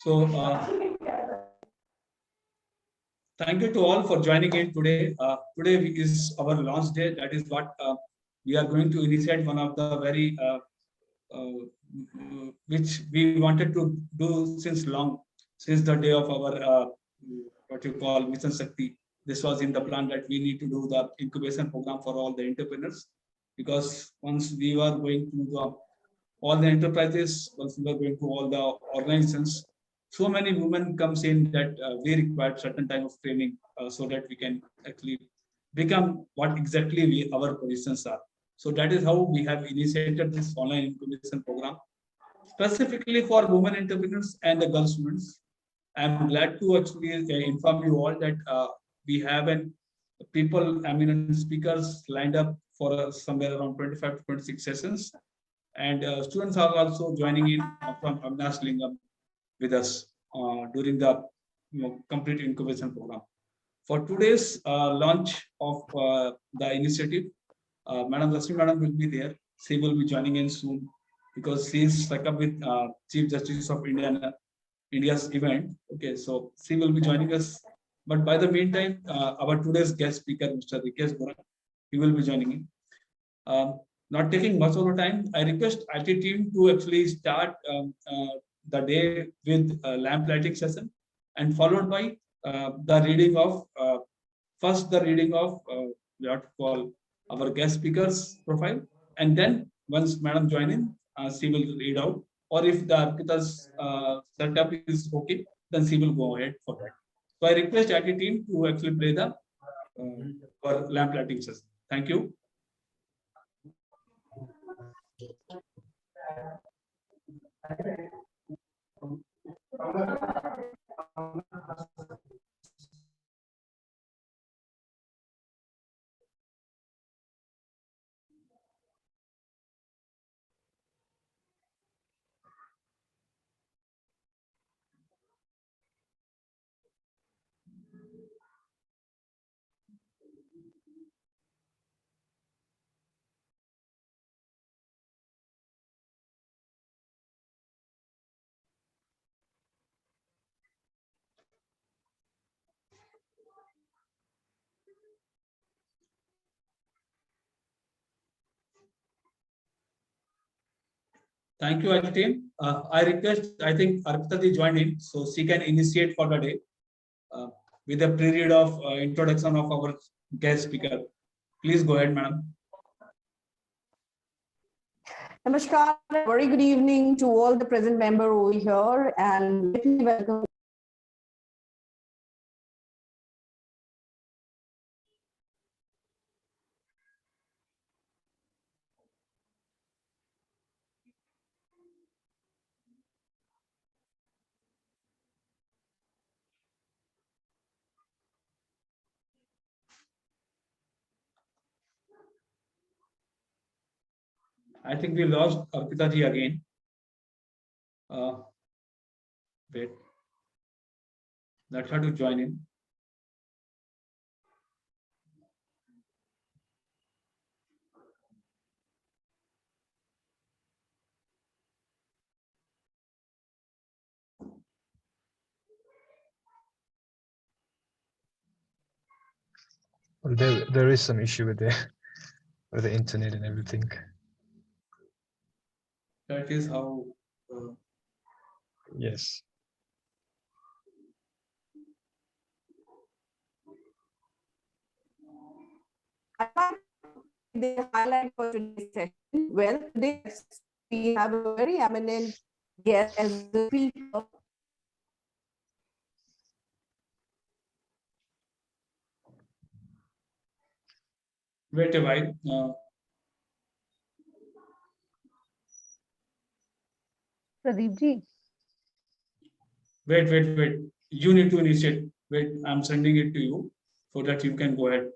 So, thank you to all for joining in today. Today is our launch day. That is what we are going to initiate one of the very which we wanted to do since long, since the day of our what you call Mission Shakti. This was in the plan that we need to do the incubation program for all the entrepreneurs, because once we were going to the, all the enterprises, once we were going to all the organizations, so many women comes in that we required certain type of training so that we can actually become what exactly our positions are. So that is how we have initiated this online incubation program specifically for women entrepreneurs and the girl students. I'm glad to actually inform you all that we have an people, eminent speakers lined up for somewhere around 25 to 26 sessions, and students are also joining in from Avinash Lingam with us during the complete incubation program. For today's launch of the initiative, Madam Rashmi Madam will be there. She will be joining in soon because she is stuck up with Chief Justice of India's event. Okay, so she will be joining us. But by the meantime, our today's guest speaker, Mr. Rikesh Gurung, he will be joining in. Not taking much of the time, I request IT team to actually start the day with a lamp lighting session, and followed by the reading of first the reading of what to call our guest speaker's profile, and then once Madam join in, she will read out. Or if the Arpita's setup is okay, then she will go ahead for that. So I request IT team to actually play the for lamp lighting session. Thank you. Thank you, IT team. I request, I think Arpita ji joined in, so she can initiate for the day with a period of introduction of our guest speaker. Please go ahead, madam. Namaskar, very good evening to all the present members over here, and let me welcome. I think we lost Arpita ji again. Wait. Let her to join in. There is some issue with the internet and everything. That is how. Yes. The highlight for today's session. Well, today we have a very eminent guest as the speaker. Wait a while. Pradeep ji. Wait. You need to initiate. Wait, I'm sending it to you so that you can go ahead.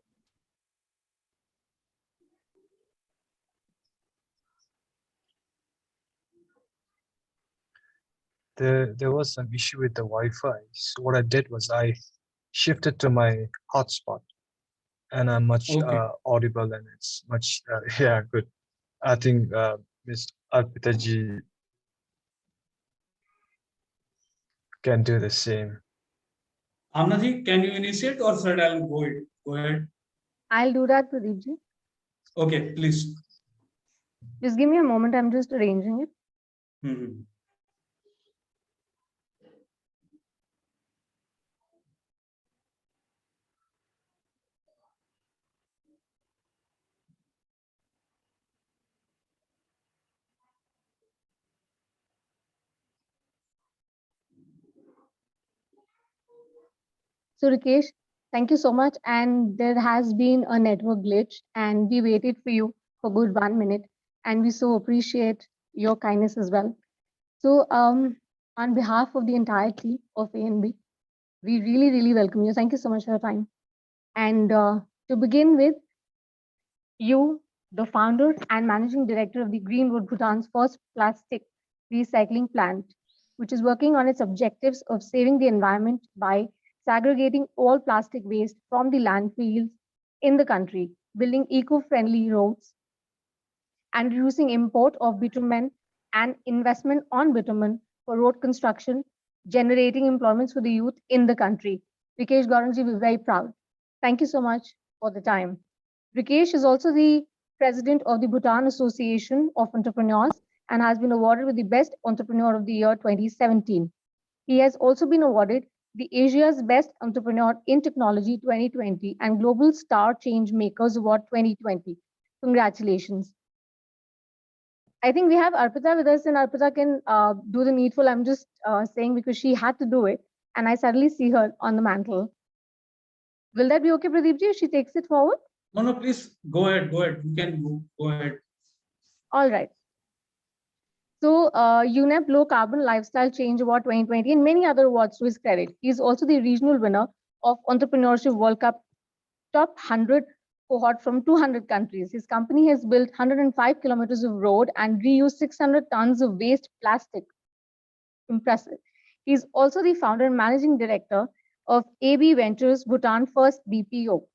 There was some issue with the Wi-Fi. So what I did was I shifted to my hotspot, and I'm much audible, and it's much yeah, good. I think Ms. Arpita ji. can do the same. Amnaji, can you initiate or should I go it? Go ahead. I'll do that, Pradeepji. Okay, please. Just give me a moment. I'm just arranging it. Mhm. So, Rikesh, thank you so much. And there has been a network glitch, and we waited for you for good 1 minute. And we so appreciate your kindness as well. So, on behalf of the entire team of ANB, we really, really welcome you. Thank you so much for your time. And to begin with, you, the founder and managing director of the Greenwood, Bhutan's first plastic recycling plant, which is working on its objectives of saving the environment by segregating all plastic waste from the landfills in the country, building eco-friendly roads, and reducing import of bitumen and investment on bitumen for road construction, generating employments for the youth in the country. Rikesh Gurung, we're very proud. Thank you so much for the time. Rikesh is also the president of the Bhutan Association of Entrepreneurs and has been awarded with the Best Entrepreneur of the Year 2017. He has also been awarded the Asia's Best Entrepreneur in Technology 2020 and Global Star Change Makers Award 2020. Congratulations. I think we have Arpita with us, and Arpita can do the needful. I'm just saying because she had to do it, and I suddenly see her on the mantle. Will that be okay, Pradeepji, if she takes it forward? No, no, please go ahead. Go ahead. You can go ahead. All right. So, UNEP Low Carbon Lifestyle Change Award 2020 and many other awards to his credit. He is also the regional winner of Entrepreneurship World Cup Top 100 cohort from 200 countries. His company has built 105 kilometers of road and reused 600 tons of waste plastic. Impressive. He is also the founder and managing director of AB Ventures Bhutan First BPO.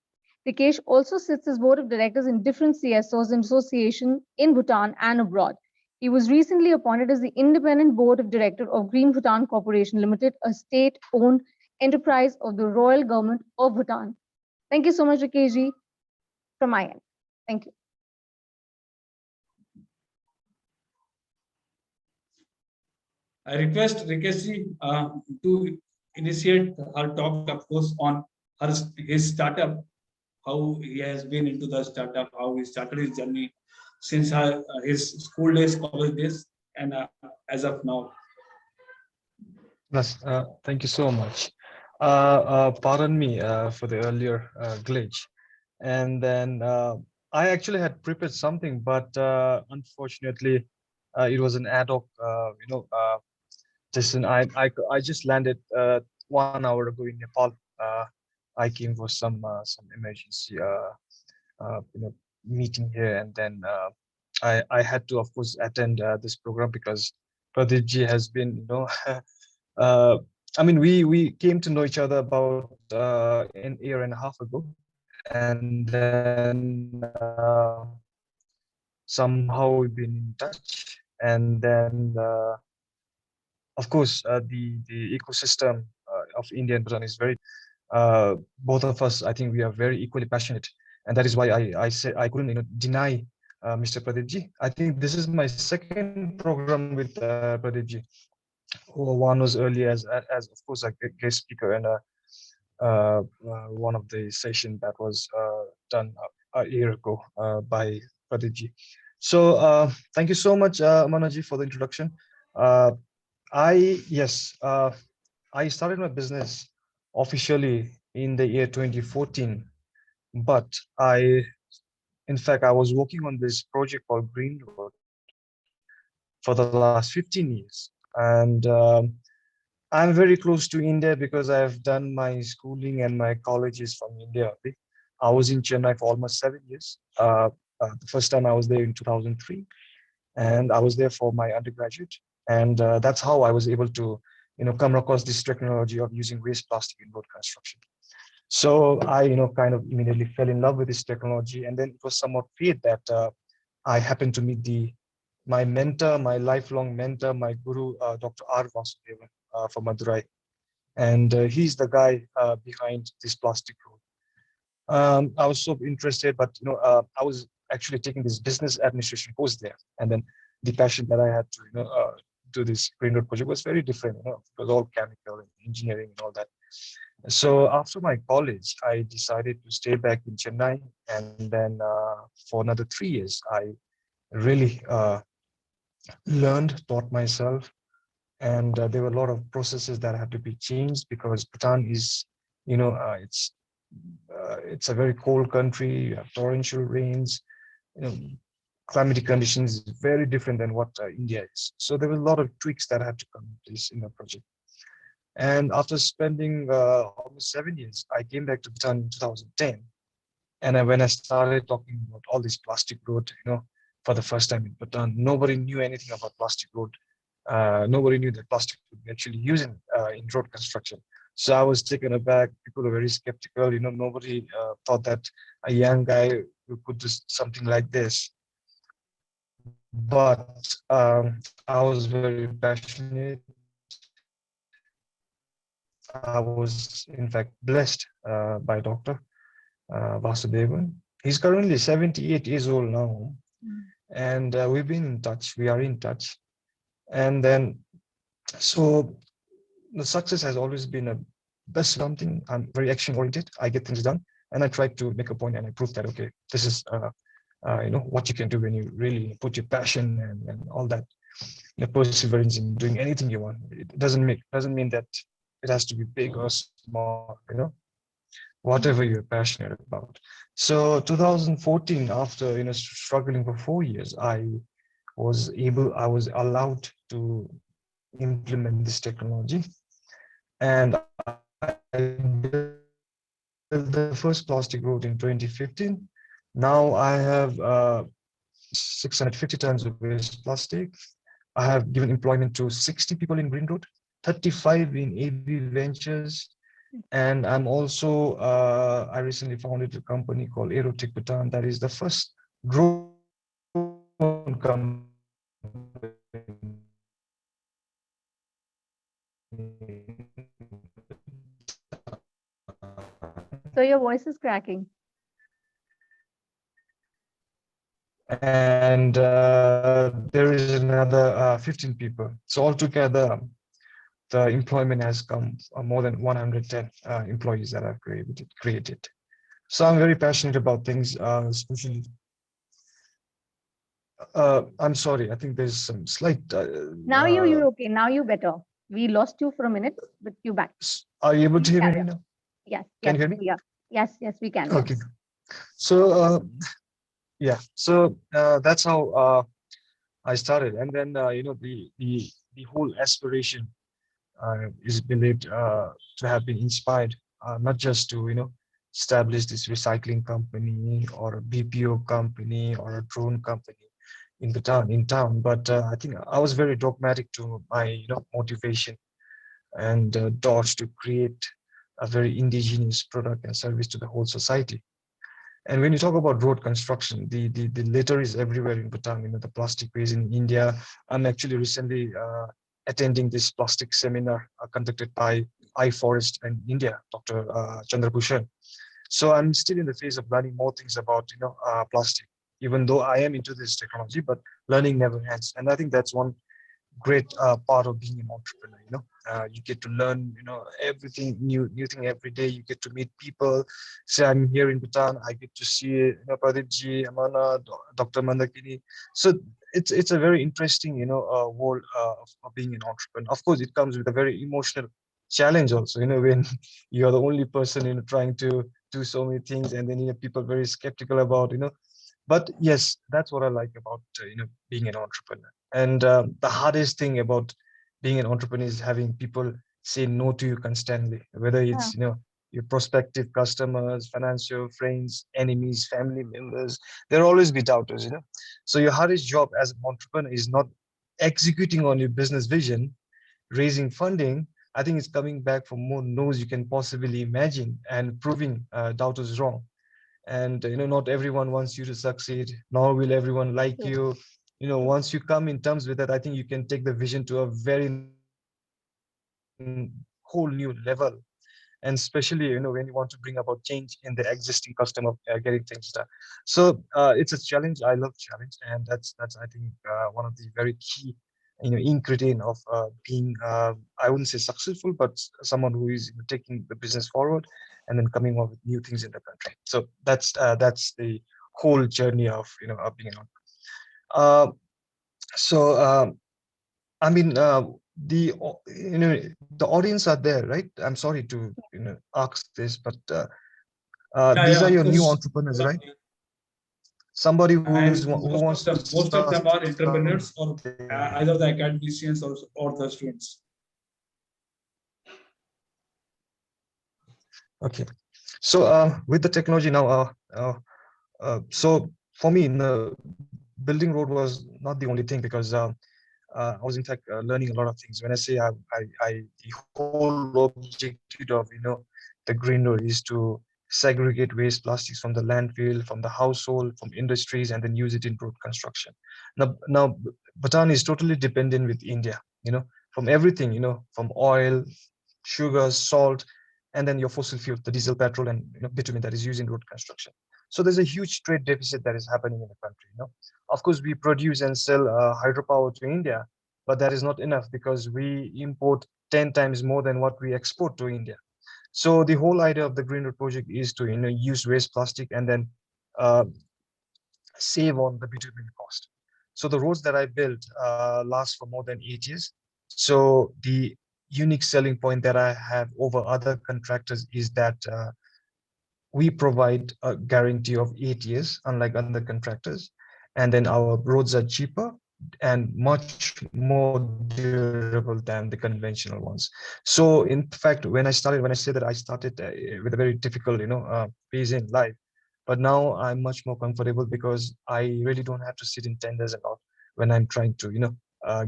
Rikesh also sits as board of directors in different CSOs and associations in Bhutan and abroad. He was recently appointed as the independent board of director of Green Bhutan Corporation Limited, a state-owned enterprise of the Royal Government of Bhutan. Thank you so much, Rikesh, from my end. Thank you. I request Rikesh to initiate her talk, of course, on his startup, how he has been into the startup, how he started his journey since his school days, college days, and as of now. Yes, thank you so much. Pardon me for the earlier glitch. And then I actually had prepared something, but unfortunately, it was an ad hoc, just I just landed 1 hour ago in Nepal. I came for some emergency, meeting here, and then I had to, of course, attend this program because Pradeep has been, I mean, we came to know each other about an year and a half ago, and then somehow we've been in touch, and then of course the ecosystem of Indian Bhutan is very. Both of us, I think, we are very equally passionate, and that is why I said I couldn't deny Mr. Pradeep. I think this is my second program with Pradeep. One was earlier as of course a guest speaker, and one of the session that was done a year ago by Pradeep. So thank you so much, Manaji, for the introduction. I started my business officially in the year 2014, but in fact, I was working on this project called Green Road for the last 15 years. And I'm very close to India because I've done my schooling and my colleges from India. I was in Chennai for almost 7 years. The first time I was there in 2003, and I was there for my undergraduate. And that's how I was able to, come across this technology of using waste plastic in road construction. So I, kind of immediately fell in love with this technology. And then it was somewhat fate that I happened to meet my mentor, my lifelong mentor, my guru, Dr. R. Vasudevan from Madurai. and he's the guy behind this plastic road. I was so interested, but I was actually taking this business administration course there, and then the passion that I had to do this green road project was very different. It was all chemical and engineering and all that. So after my college, I decided to stay back in Chennai, and then for another 3 years, I really learned, taught myself, and there were a lot of processes that had to be changed because Bhutan is, it's a very cold country. You have torrential rains, you know, climatic conditions is very different than what India is. So there were a lot of tweaks that had to come in place in the project. And after spending almost 7 years, I came back to Bhutan in 2010. And when I started talking about all this plastic road, for the first time in Bhutan, nobody knew anything about plastic road. Nobody knew that plastic would be actually used in road construction. So I was taken aback. People were very skeptical. Nobody thought that a young guy could do something like this. But I was very passionate. I was, in fact, blessed by Dr. Vasudevan. He's currently 78 years old now. And we've been in touch. We are in touch. And then, so the success has always been a best something. I'm very action oriented. I get things done, and I try to make a point and I prove that okay, this is what you can do when you really put your passion and all that, perseverance in doing anything you want. It doesn't mean that it has to be big or small. Whatever you're passionate about. So 2014, after struggling for 4 years, I was allowed to implement this technology, and I built the first plastic road in 2015. Now I have 650 tons of waste plastic. I have given employment to 60 people in Green Road, 35 in AB Ventures, and I'm also I recently founded a company called Aerotech Bhutan that is the first drone So your voice is cracking. And there is another 15 people. So altogether, the employment has come more than 110 employees that I've created. So I'm very passionate about things, especially. I'm sorry, I think there's some slight. Now you're okay. Now you better. We lost you for a minute, but you back. Are you able to hear me Yeah. now? Yes. Can you hear me? Yeah. Yes, we can. Okay. So yeah, so that's how I started, and then the whole aspiration is believed to have been inspired not just to establish this recycling company or a BPO company or a drone company in town, but I think I was very dogmatic to my motivation and thoughts to create a very indigenous product and service to the whole society. And when you talk about road construction, the litter is everywhere in Bhutan. The plastic waste in India. I'm actually recently attending this plastic seminar conducted by iForest in India, Dr. Chandrabhushan. So I'm still in the phase of learning more things about plastic, even though I am into this technology, but learning never ends. And I think that's one great part of being an entrepreneur. You get to learn everything new thing every day. You get to meet people. Say I'm here in Bhutan, I get to see Pradeep ji, Amana, Dr. Mandakini. So it's a very interesting world of being an entrepreneur. Of course, it comes with a very emotional challenge also, when you're the only person trying to do so many things, and then people very skeptical about but yes, that's what I like about being an entrepreneur. And the hardest thing about being an entrepreneur is having people say no to you constantly, whether it's your prospective customers, financial friends, enemies, family members. There'll always be doubters. So your hardest job as an entrepreneur is not executing on your business vision, raising funding. I think it's coming back for more no's you can possibly imagine and proving doubters wrong. And not everyone wants you to succeed, nor will everyone like you. Once you come in terms with that, I think you can take the vision to a very higher level. whole new level. And especially, when you want to bring about change in the existing custom of getting things done. So it's a challenge. I love challenge, and that's I think one of the very key ingredient of being I wouldn't say successful, but someone who is taking the business forward and then coming up with new things in the country. So that's the whole journey of of being an entrepreneur. So I mean, the audience are there, right? I'm sorry to ask this, but Yeah, these yeah, are of your new course. entrepreneurs, right? Somebody who And wants to most of start them are entrepreneurs, or something. either the academicians or the students. Okay. So with the technology now, so for me, building road was not the only thing, because I was in fact learning a lot of things. When I say the whole objective of the green road is to segregate waste plastics from the landfill, from the household, from industries, and then use it in road construction. Now Bhutan is totally dependent with India, from everything, from oil, sugar, salt, and then your fossil fuel, the diesel, petrol, and bitumen that is used in road construction. So there's a huge trade deficit that is happening in the country. Of course, we produce and sell hydropower to India, but that is not enough, because we import 10 times more than what we export to India. So the whole idea of the Green Road project is to use waste plastic and then uh, save on the bitumen cost. So the roads that I built last for more than 8 years. So the unique selling point that I have over other contractors is that we provide a guarantee of 8 years, unlike other contractors. And then our roads are cheaper and much more durable than the conventional ones. So in fact, when I say that I started with a very difficult, phase in life, but now I'm much more comfortable, because I really don't have to sit in tenders and all when I'm trying to,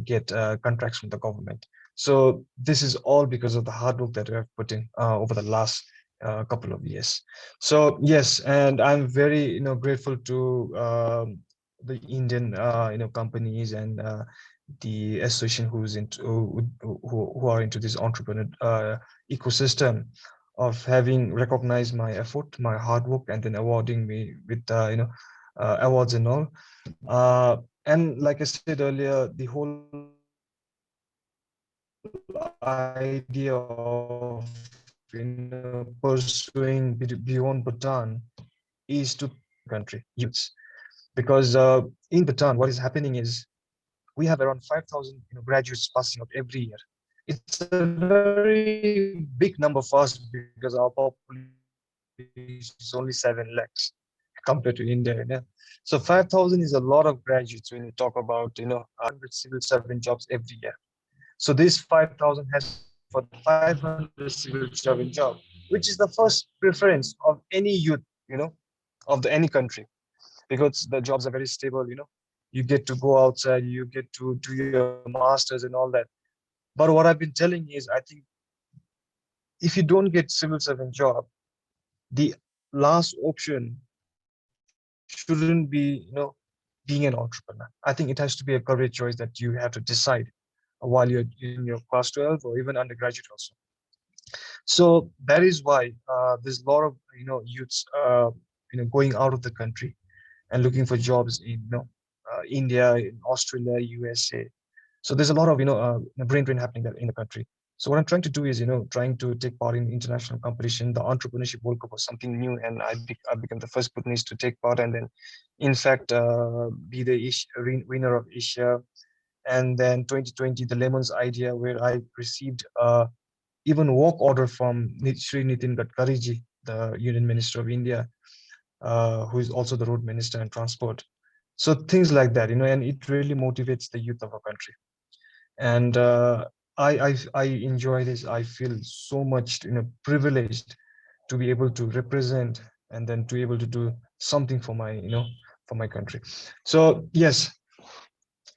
get contracts from the government. So this is all because of the hard work that we have put in over the last couple of years. So yes, and I'm very grateful to the Indian companies and the association who are into this entrepreneur ecosystem, of having recognized my effort, my hard work, and then awarding me with awards and all. And like I said earlier, the whole idea of pursuing beyond Bhutan is to country youths, because in Bhutan, what is happening is we have around 5,000 graduates passing out every year. It's a very big number for us, because our population is only 7 lakhs compared to India. So 5,000 is a lot of graduates when you talk about 100 civil servant jobs every year. So this 5,000 has to apply for the 500 civil servant job, which is the first preference of any youth, of any country, because the jobs are very stable. You get to go outside, you get to do your masters and all that. But what I've been telling is, I think if you don't get civil servant job, the last option shouldn't be, being an entrepreneur. I think it has to be a career choice that you have to decide while you're in your class 12 or even undergraduate also. So that is why there's a lot of youths going out of the country and looking for jobs in India, in Australia, USA. So there's a lot of brain drain happening there in the country. So what I'm trying to do is trying to take part in international competition. The entrepreneurship World Cup was something new, and I became the first Bhutanese to take part, and then in fact be the winner of Asia. And then 2020, the Lemons idea, where I received even work order from Sri Nitin Gadkariji, the Union Minister of India, who is also the road minister and transport. So things like that, and it really motivates the youth of our country. And I enjoy this. I feel so much privileged to be able to represent and then to be able to do something for my for my country. So yes,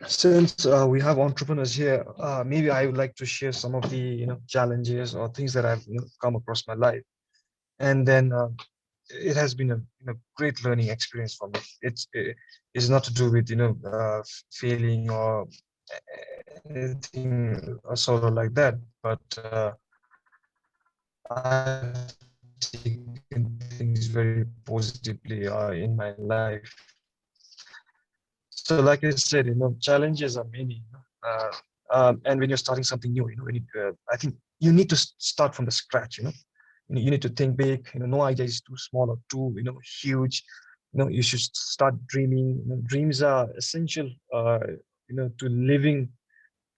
since we have entrepreneurs here, maybe I would like to share some of the challenges or things that I've come across my life. And then it has been a great learning experience for me. It's not to do with failing or anything sort of like that, but I've taken things very positively in my life. So, like I said, challenges are many. And when you're starting something new, I think you need to start from the scratch. You need to think big. No idea is too small or too huge. You should start dreaming. Dreams are essential. To living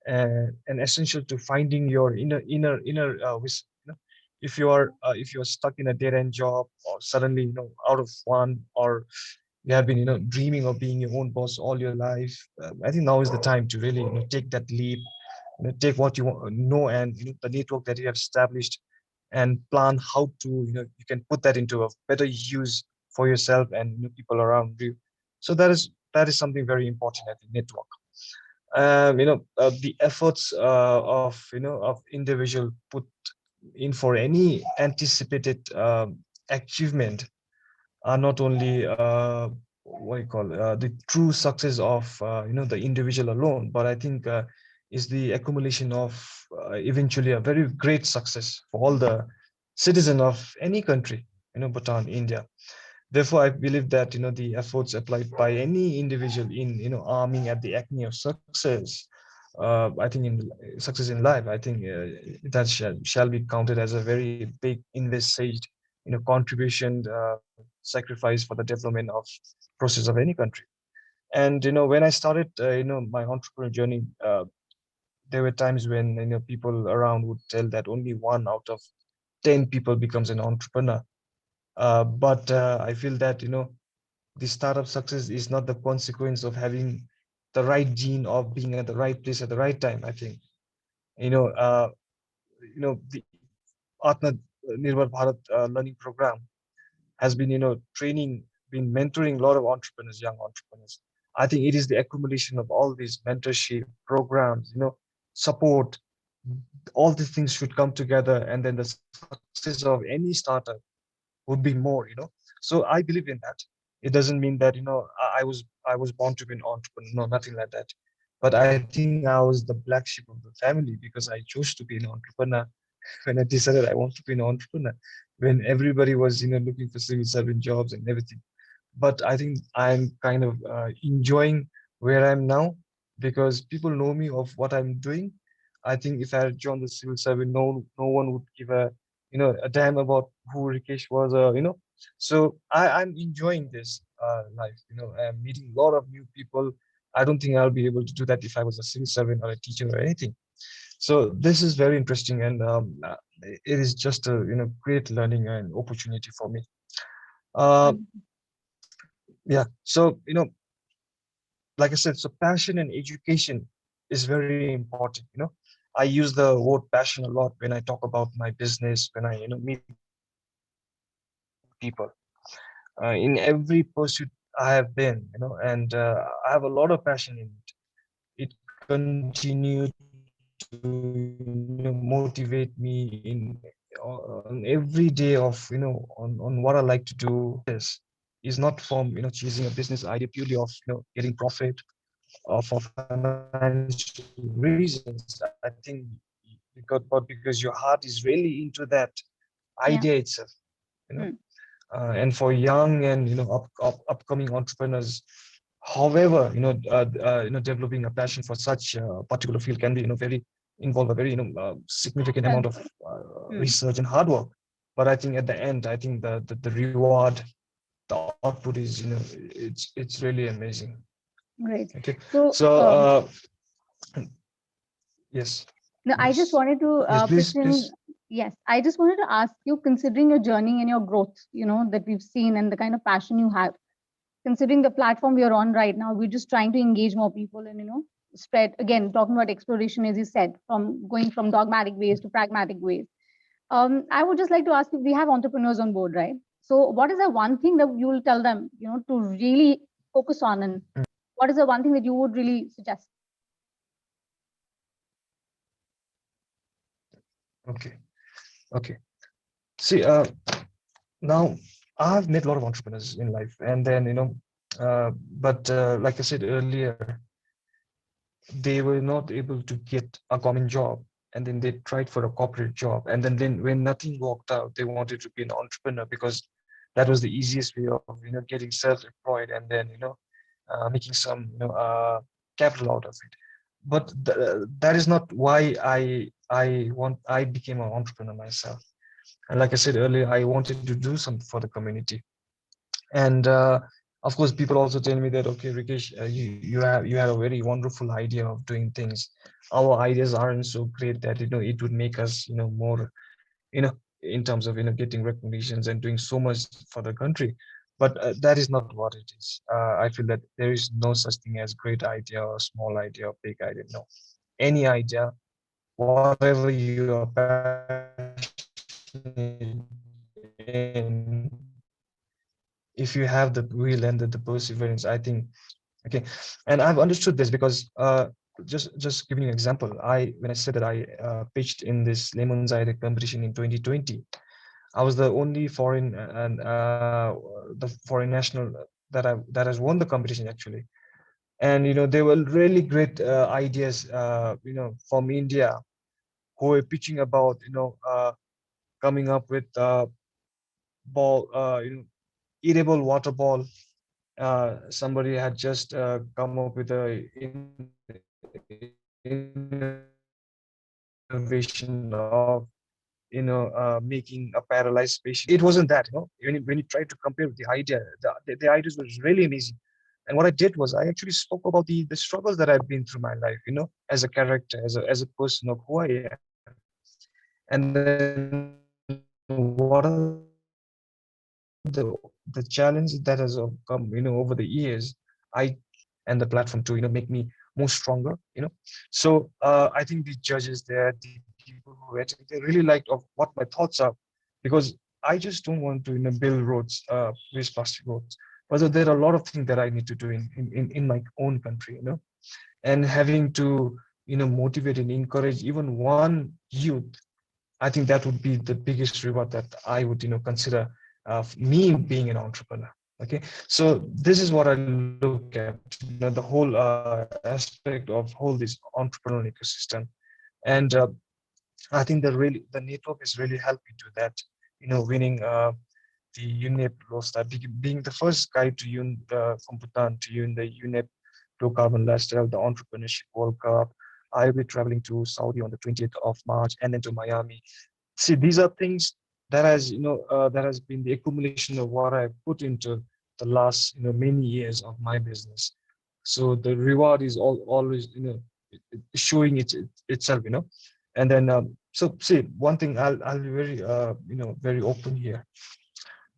and essential to finding your inner if you're stuck in a dead end job or suddenly out of one, or you have been dreaming of being your own boss all your life. I think now is the time to really take that leap, take what you want, and the network that you have established, and plan how to you can put that into a better use for yourself and people around you. So that is something very important. I think network, the efforts of individual put in for any anticipated achievement are not only what you call the true success of the individual alone, but I think is the accumulation of eventually a very great success for all the citizen of any country, Bhutan, India. Therefore, I believe that the efforts applied by any individual in aiming at the acme of success, I think in success in life, I think that shall be counted as a very big invested contribution, sacrifice for the development of process of any country. And when I started my entrepreneurial journey, there were times when people around would tell that only 1 out of 10 people becomes an entrepreneur. But I feel that the startup success is not the consequence of having the right gene of being at the right place at the right time. I think the Atma Nirbhar Bharat learning program has been been mentoring a lot of entrepreneurs, young entrepreneurs. I think it is the accumulation of all these mentorship programs, support. All these things should come together, and then the success of any startup would be more. So I believe in that. It doesn't mean that I was born to be an entrepreneur. No, nothing like that. But I think I was the black sheep of the family because I chose to be an entrepreneur when I decided I want to be an entrepreneur. When everybody was looking for civil servant jobs and everything. But I think I'm kind of enjoying where I'm now because people know me of what I'm doing. I think if I had joined the civil service, no one would give a damn about who Rikesh was, So I'm enjoying this life. I'm meeting a lot of new people. I don't think I'll be able to do that if I was a civil servant or a teacher or anything. So this is very interesting, and it is just a great learning and opportunity for me. Uh, yeah. So like I said, so passion and education is very important. I use the word passion a lot when I talk about my business, when I meet people. In every pursuit I have been, and I have a lot of passion in it. It continue to motivate me on every day of on what I like to do. Success is not from chasing a business idea purely of getting profit or for financial reasons. I think but because your heart is really into that idea itself, you know. Yeah. Mm. And for young and upcoming entrepreneurs, however, developing a passion for such particular field can be very involve a very significant Well, amount of mm, research and hard work. But I think at the end, I think the reward, the output is it's really amazing. great. Okay, So, so yes, no, I just yes, wanted to yes, please, pitch in. please. Yes, I just wanted to ask you, considering your journey and your growth, that we've seen and the kind of passion you have, considering the platform we are on right now, we're just trying to engage more people and, spread, again, talking about exploration, as you said, from going from dogmatic ways to pragmatic ways. I would just like to ask you, we have entrepreneurs on board, right? So what is the one thing that you will tell them, to really focus on, and what is the one thing that you would really suggest? Okay, okay. See, now I've met a lot of entrepreneurs in life, and then but like I said earlier, they were not able to get a government job, and then they tried for a corporate job, and then when nothing worked out, they wanted to be an entrepreneur because that was the easiest way of getting self-employed, and then making some capital out of it. But that is not why I became an entrepreneur myself. And like I said earlier, I wanted to do something for the community. And of course, people also tell me that, okay, Rikesh, you have a very wonderful idea of doing things. Our ideas aren't so great that it would make us more in terms of getting recognitions and doing so much for the country. But that is not what it is. I feel that there is no such thing as great idea or small idea or big idea. No, any idea, whatever you are passionate in, if you have the will and the perseverance, I think. Okay, and I've understood this because just giving you an example, when I said that I pitched in this lemon cider competition in 2020, I was the only foreign and the foreign national that has won the competition actually. And there were really great ideas from India who were pitching about coming up with ball eatable water ball. Somebody had just come up with a innovation of making a paralyzed patient. It wasn't that, when you try to compare with the idea, the ideas was really amazing. And what I did was I actually spoke about the struggles that I've been through my life, as a character, as a person of who I am. And then what are the challenges that has come over the years. I and the platform to make me more stronger. So I think the judges there, the people who attend, they really liked of what my thoughts are, because I just don't want to build roads, waste plastic roads. But there are a lot of things that I need to do in my own country, and having to motivate and encourage even one youth. I think that would be the biggest reward that I would consider me being an entrepreneur. Okay, so this is what I look at, the whole aspect of whole this entrepreneurial ecosystem. And I think the network is really helping to that, winning the UNEP Low Star, being the first guy to from Bhutan to win the UNEP Low Carbon Lifestyle, the Entrepreneurship World Cup. I'll be traveling to Saudi on the 20th of March and then to Miami. See, these are things that has been the accumulation of what I've put into the last many years of my business. So the reward is always showing itself. And then so see, one thing, I'll be very very open here.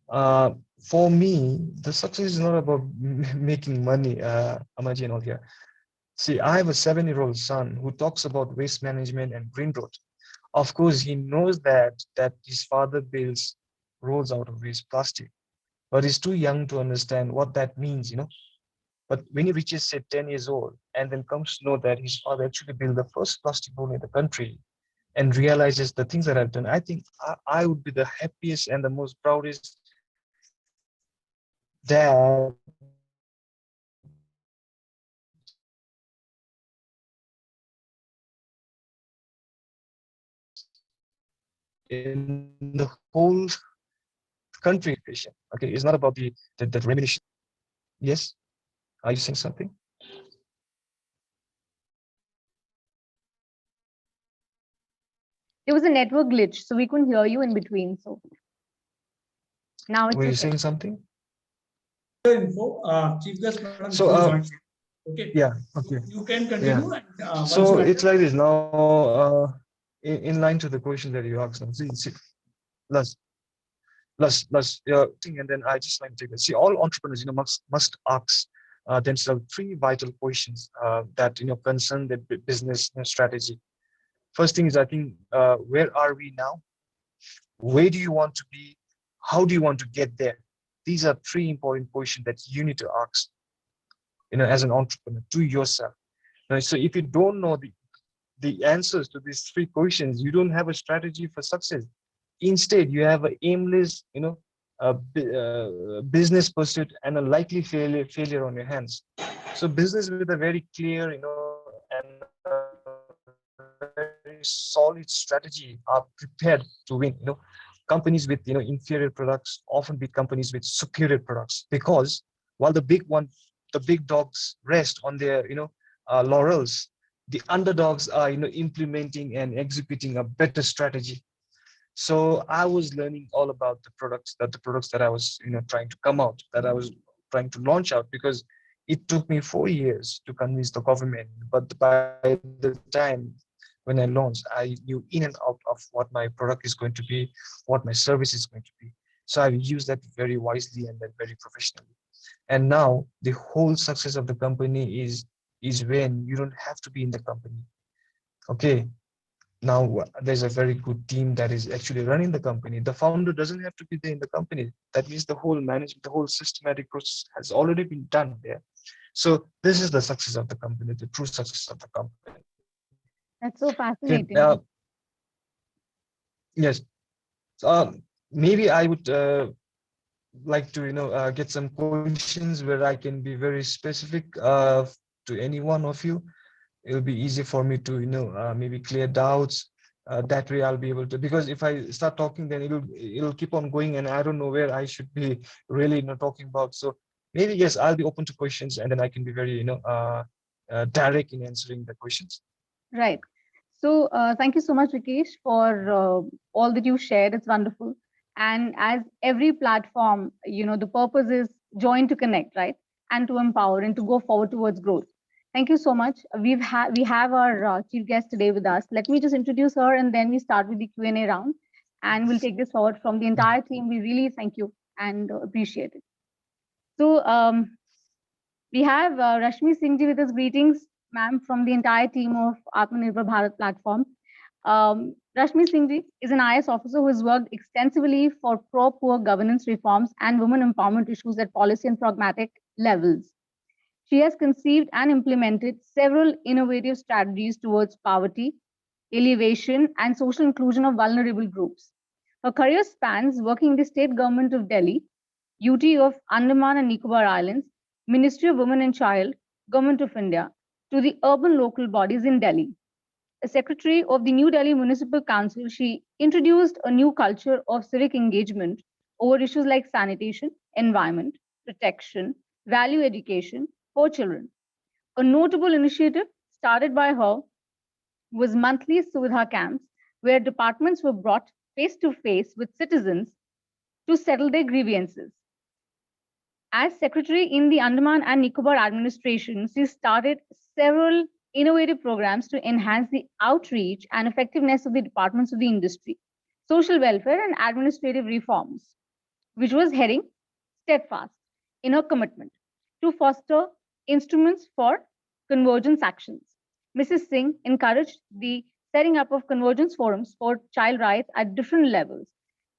uh for me, the success is not about making money, Amaji and all here. See, I have a 7-year-old son who talks about waste management and green road. Of course, he knows that his father builds roads out of waste plastic, but he's too young to understand what that means. But when he reaches, say, 10 years old, and then comes to know that his father actually built the first plastic road in the country, and realizes the things that I've done, I think I would be the happiest and the most proudest dad in the whole country. Okay, it's not about the remuneration. Yes, are you saying something? There was a network glitch, so we couldn't hear you in between. So now it's Were you okay. saying something? Info, Chief Guest Madam So joined. Okay. yeah, okay, You can yeah. continue. And once So you it's enter, like this now. In line to the question that you asked now. See, plus thing, and then I just like to take it. See, all entrepreneurs, must ask themselves 3 vital questions that concern their business strategy. First thing is, I think, where are we now? Where do you want to be? How do you want to get there? These are 3 important questions that you need to ask, as an entrepreneur, to yourself. Right? So if you don't know the answers to these 3 questions, you don't have a strategy for success. Instead, you have an aimless, business pursuit and a likely failure on your hands. So business with a very clear, and a very strong strategy solid strategy are prepared to win. Companies with inferior products often beat companies with superior products, because while the big dogs rest on their laurels, the underdogs are implementing and executing a better strategy. So I was learning all about the products that I was trying to come out, that I was trying to launch out, because it took me 4 years to convince the government. But by the time when I launched, I knew in and out of what my product is going to be, what my service is going to be. So I used that very wisely and then very professionally. And now the whole success of the company is when you don't have to be in the company. Okay, now there's a very good team that is actually running the company. The founder doesn't have to be there in the company. That means the whole management, the whole systematic process has already been done there. So this is the success of the company, the true success of the company. That's so Okay, fascinating. yes. Maybe I would like to get some questions where I can be very specific to any one of you. It'll be easy for me to maybe clear doubts. That way I'll be able to, because if I start talking, then it'll keep on going and I don't know where I should be really talking about. So maybe, yes, I'll be open to questions, and then I can be very direct in answering the questions. Right. So thank you so much, Rikesh, for all that you shared. It's wonderful. And as every platform, the purpose is join to connect, right? And to empower and to go forward towards growth. Thank you so much. We have our chief guest today with us. Let me just introduce her, and then we start with the Q&A round, and we'll take this forward from the entire team. We really thank you and appreciate it. So we have Rashmi Singh with us. Greetings, ma'am, from the entire team of Atmanirbhar Bharat platform. Rashmi Singh is an IS officer who has worked extensively for pro-poor governance reforms and women empowerment issues at policy and pragmatic levels. She has conceived and implemented several innovative strategies towards poverty, elevation, and social inclusion of vulnerable groups. Her career spans working in the state government of Delhi, UT of Andaman and Nicobar Islands, Ministry of Women and Child, Government of India, to the urban local bodies in Delhi. As Secretary of the New Delhi Municipal Council, she introduced a new culture of civic engagement over issues like sanitation, environment, protection, value education for children. A notable initiative started by her was monthly Suvidha camps, where departments were brought face to face with citizens to settle their grievances. As secretary in the Andaman and Nicobar administration, she started several innovative programs to enhance the outreach and effectiveness of the departments of the industry, social welfare, and administrative reforms, which was heading steadfast in her commitment to foster instruments for convergence actions. Mrs. Singh encouraged the setting up of convergence forums for child rights at different levels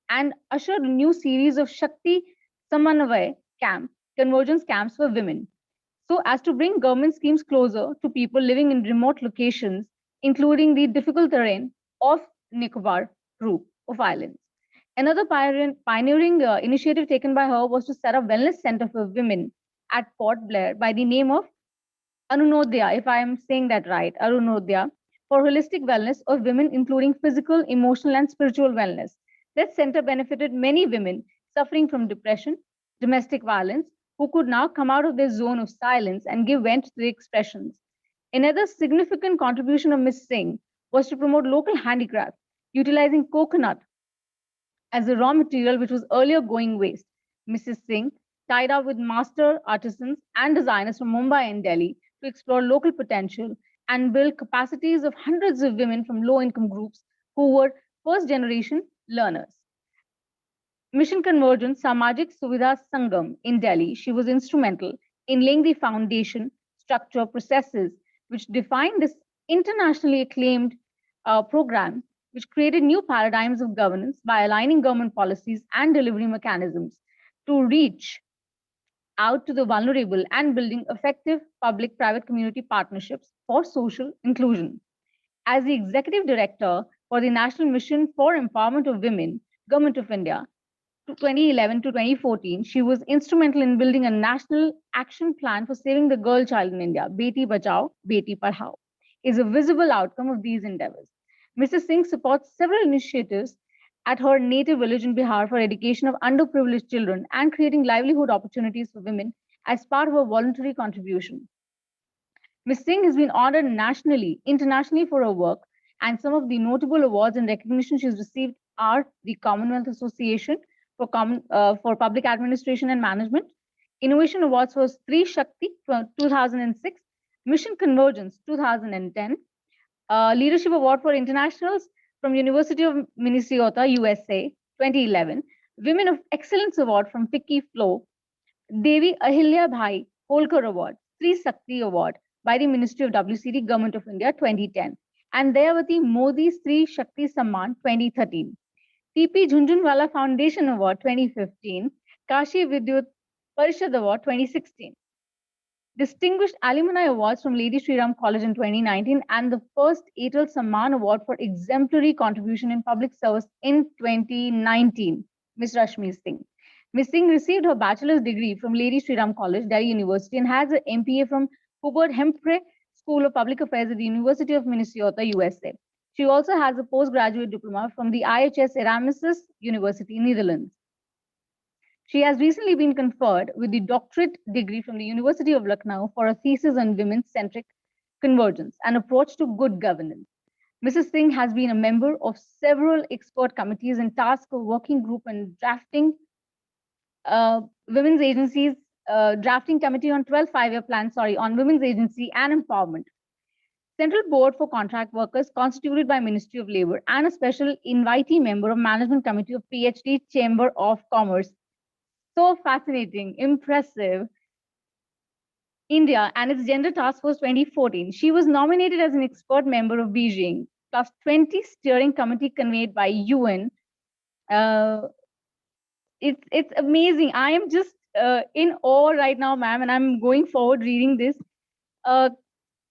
and ushered a new series of Shakti Samanvay camp, convergence camps for women, so as to bring government schemes closer to people living in remote locations, including the difficult terrain of Nicobar group of islands. Another pioneering initiative taken by her was to set up wellness center for women at Port Blair by the name of Arunodaya, if I am saying that right, Arunodaya, for holistic wellness of women, including physical, emotional, and spiritual wellness. That center benefited many women suffering from depression, domestic violence, who could now come out of their zone of silence and give vent to their expressions. Another significant contribution of Ms. Singh was to promote local handicraft, utilizing coconut as a raw material which was earlier going waste. Mrs. Singh tied up with master artisans and designers from Mumbai and Delhi to explore local potential and build capacities of hundreds of women from low income groups who were first generation learners. Mission Convergence Samajik Suvidha Sangam in Delhi, she was instrumental in laying the foundation, structure, processes which defined this internationally acclaimed program, which created new paradigms of governance by aligning government policies and delivery mechanisms to reach out to the vulnerable and building effective public private community partnerships for social inclusion. As the executive director for the National Mission for Empowerment of Women, Government of India, 2011 to 2014, she was instrumental in building a national action plan for saving the girl child in India. Beti Bachao, Beti Padhao is a visible outcome of these endeavors. Mrs. Singh supports several initiatives at her native village in Bihar for education of underprivileged children and creating livelihood opportunities for women as part of her voluntary contribution. Ms. Singh has been honored nationally, internationally for her work, and some of the notable awards and recognition she's received are the Commonwealth Association for Public Administration and Management, Innovation Awards for Stree Shakti from 2006, Mission Convergence 2010, Leadership Award for Internationals from University of Minnesota, USA 2011, Women of Excellence Award from FICCI Flow, Devi Ahilya Bhai Holkar Award, Sri Sakti Award by the Ministry of WCD, Government of India 2010, and Dayavati Modi Sri Shakti Samman 2013, TP Jhunjhunwala Foundation Award 2015, Kashi Vidyut Parishad Award 2016. Distinguished Alumni Awards from Lady Shri Ram College in 2019 and the first Atal Samman Award for Exemplary Contribution in Public Service in 2019, Ms. Rashmi Singh. Ms. Singh received her bachelor's degree from Lady Shri Ram College, Delhi University, and has an MPA from Hubert Humphrey School of Public Affairs at the University of Minnesota, USA. She also has a postgraduate diploma from the IHS Erasmus University, Netherlands. She has recently been conferred with the doctorate degree from the University of Lucknow for a thesis on women-centric convergence, an approach to good governance. Mrs. Singh has been a member of several expert committees and task working group and drafting women's agencies, drafting committee on 12 5-year plan, on women's agency and empowerment. Central Board for Contract Workers constituted by Ministry of Labor and a special invitee member of Management Committee of PhD Chamber of Commerce. So fascinating, impressive. India and its Gender Task Force 2014. She was nominated as an expert member of Beijing, plus 20 steering committee convened by UN. It's amazing. I am just in awe right now, ma'am, and I'm going forward reading this.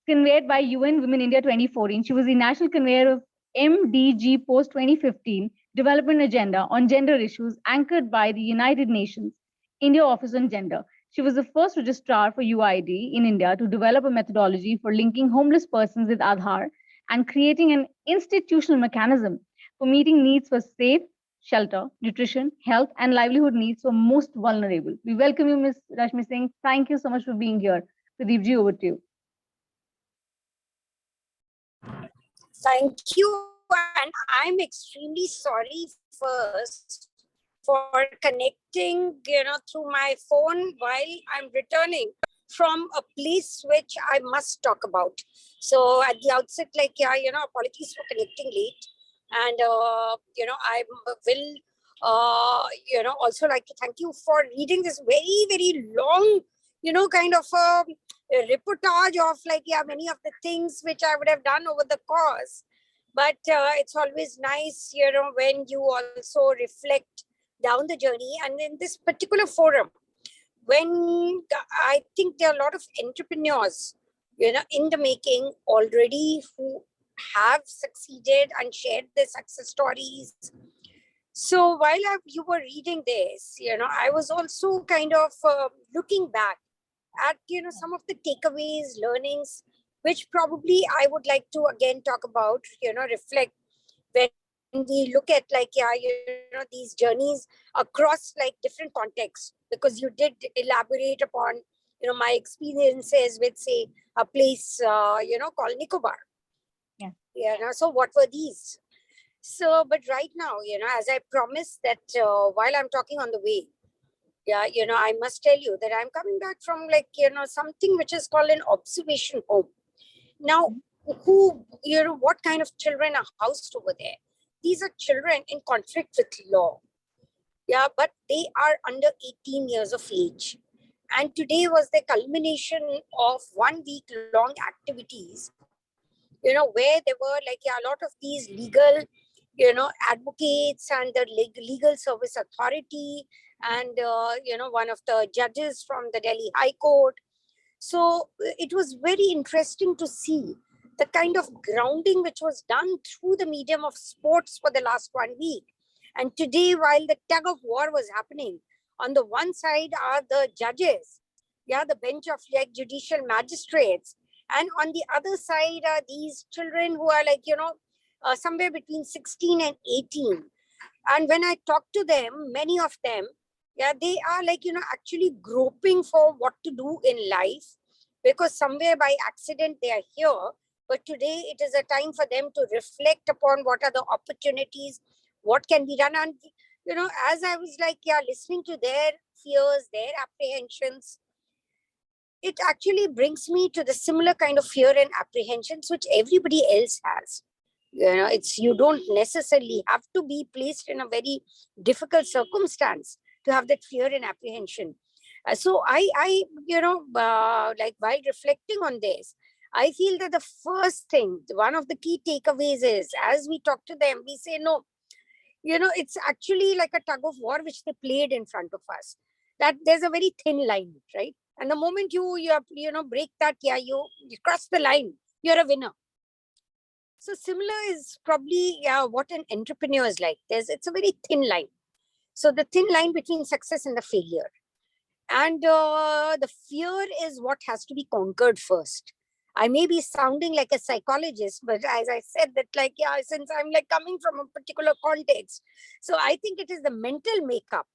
Conveyed by UN Women India 2014. She was the national convener of MDG Post 2015 Development Agenda on Gender Issues, anchored by the United Nations India Office on Gender. She was the first registrar for UID in India to develop a methodology for linking homeless persons with Aadhaar and creating an institutional mechanism for meeting needs for safe shelter, nutrition, health, and livelihood needs for most vulnerable. We welcome you, Ms. Rashmi Singh. Thank you so much for being here. Pradeep ji, over to you. Thank you, and I'm extremely sorry first for connecting, through my phone while I'm returning from a place which I must talk about. So at the outset, apologies for connecting late, and I will, also like to thank you for reading this very, very long, kind of a reportage of many of the things which I would have done over the course. But it's always nice, when you also reflect down the journey. And in this particular forum, when I think there are a lot of entrepreneurs, in the making already who have succeeded and shared their success stories. So while you were reading this, I was also kind of looking back at, some of the takeaways, learnings, which probably I would like to again talk about, reflect when we look at these journeys across different contexts, because you did elaborate upon, my experiences with, say, a place, called Nicobar. Yeah. So what were these? So, but right now, as I promised that while I'm talking on the way, I must tell you that I'm coming back from something which is called an observation home. Now, what kind of children are housed over there? These are children in conflict with law. Yeah, but they are under 18 years of age. And today was the culmination of 1 week long activities, where there were a lot of these legal, advocates and the legal service authority and, one of the judges from the Delhi High Court. So it was very interesting to see the kind of grounding which was done through the medium of sports for the last 1 week. And today, while the tug of war was happening, on the one side are the judges, the bench of judicial magistrates. And on the other side are these children who are somewhere between 16 and 18. And when I talk to them, many of them, yeah, they are like, actually groping for what to do in life, because somewhere by accident they are here. But today it is a time for them to reflect upon what are the opportunities, what can be done. And, as I was like, listening to their fears, their apprehensions, it actually brings me to the similar kind of fear and apprehensions which everybody else has. It's, you don't necessarily have to be placed in a very difficult circumstance to have that fear and apprehension. So I like while reflecting on this, I feel that the first thing, one of the key takeaways is, as we talk to them, we say, no, it's actually like a tug of war which they played in front of us, that there's a very thin line, right? And the moment you break that, you cross the line, you're a winner. So similar is probably what an entrepreneur is like. It's a very thin line. So the thin line between success and the failure. And the fear is what has to be conquered first. I may be sounding like a psychologist, but as I said that, like, since I'm like coming from a particular context, so I think it is the mental makeup.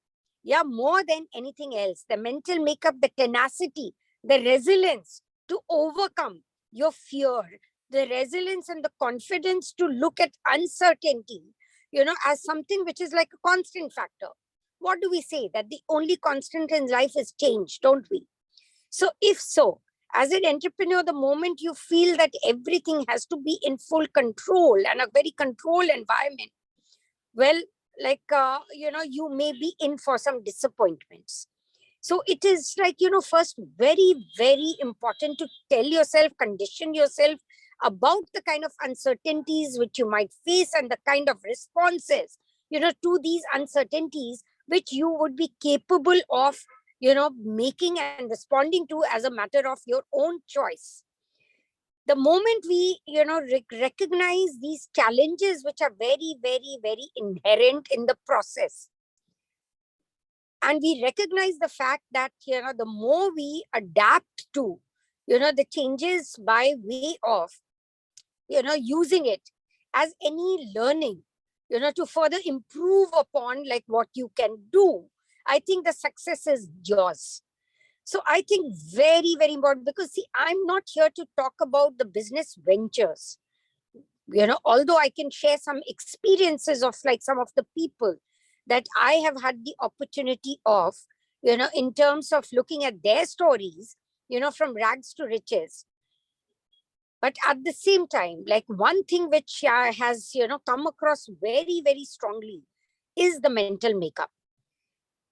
Yeah, more than anything else, the mental makeup, the tenacity, the resilience to overcome your fear, the resilience and the confidence to look at uncertainty, as something which is like a constant factor. What do we say? That the only constant in life is change, don't we? So if so, as an entrepreneur, the moment you feel that everything has to be in full control and a very controlled environment, well, like, you may be in for some disappointments. So it is like, first very, very important to tell yourself, condition yourself about the kind of uncertainties which you might face and the kind of responses, to these uncertainties, which you would be capable of, making and responding to as a matter of your own choice. The moment we, recognize these challenges, which are very, very, very inherent in the process, and we recognize the fact that, the more we adapt to, the changes by way of, using it as any learning, to further improve upon like what you can do, I think the success is yours. So I think very, very important, because see, I'm not here to talk about the business ventures, although I can share some experiences of like some of the people that I have had the opportunity of, in terms of looking at their stories, from rags to riches. But at the same time, like one thing which has, come across very, very strongly is the mental makeup.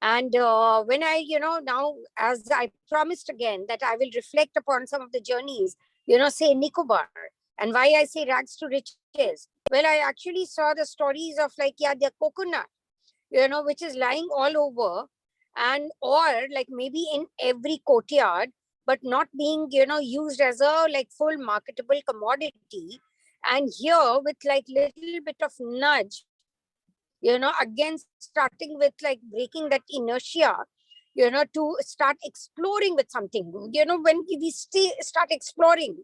And when I, now, as I promised again, that I will reflect upon some of the journeys, say Nicobar, and why I say rags to riches. Well, I actually saw the stories of like, the coconut, which is lying all over, and or like maybe in every courtyard, but not being, used as a like full marketable commodity. And here with like little bit of nudge, again, starting with like breaking that inertia, to start exploring with something. When we start exploring,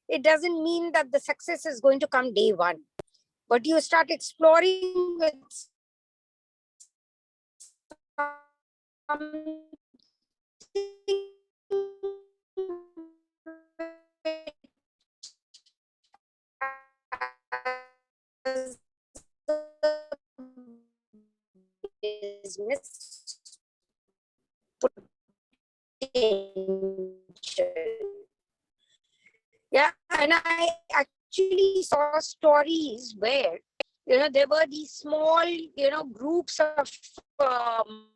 it doesn't mean that the success is going to come day one, but you start exploring with something as business potential. Yeah, and I actually saw stories where, there were these small, groups of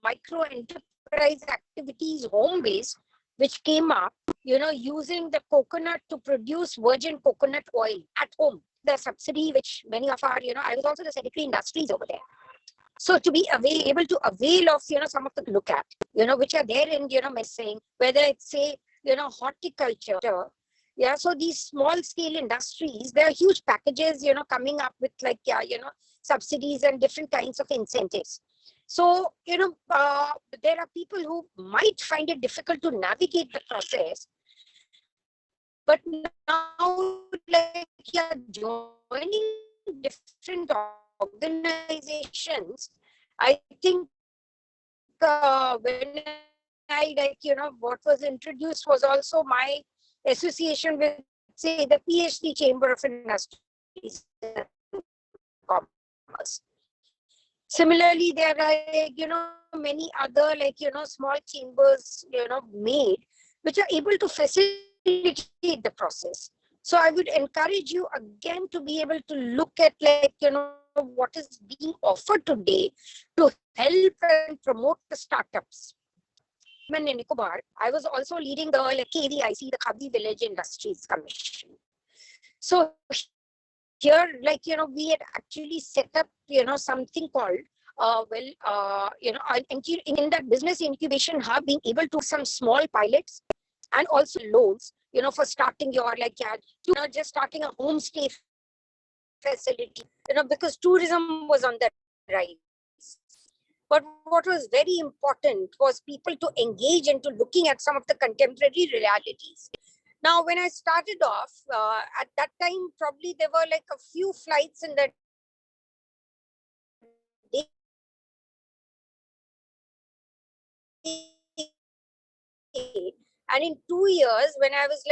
micro enterprise activities, home-based, which came up, using the coconut to produce virgin coconut oil at home. The subsidy, which many of our, I was also the secretary industries over there. So to be able to avail of, some of the look at, which are there in, missing, whether it's say, horticulture. Yeah, so these small scale industries, there are huge packages, coming up with like, subsidies and different kinds of incentives. So, there are people who might find it difficult to navigate the process, but now like, joining different organizations, I think when I what was introduced was also my association with, say, the PhD Chamber of Industries and Commerce. Similarly, there are many other small chambers made, which are able to facilitate the process. So I would encourage you again to be able to look at what is being offered today to help and promote the startups. In Nicobar, I was also leading the KVIC, the Khabdi Village Industries Commission. So here, we had actually set up, something called, in that business incubation hub, being able to some small pilots and also loans, for starting your, just starting a homestay facility, because tourism was on the rise. But what was very important was people to engage into looking at some of the contemporary realities. Now, when I started off, at that time, probably there were a few flights in the day. And in 2 years, when I was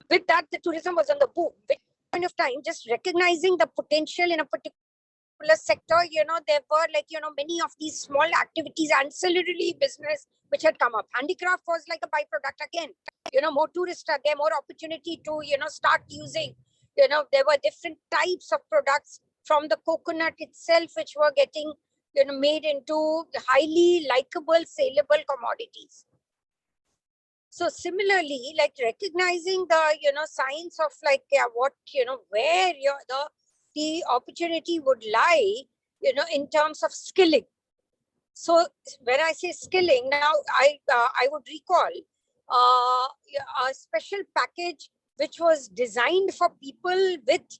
with that, the tourism was on the boom. With point of time, just recognizing the potential in a particular sector, there were many of these small activities, ancillary business, which had come up. Handicraft was like a byproduct again. More tourists are there, more opportunity to, start using. There were different types of products from the coconut itself, which were getting, made into highly likable, saleable commodities. So similarly, recognizing the, science of what, where the opportunity would lie, in terms of skilling. So when I say skilling, now I would recall a special package which was designed for people with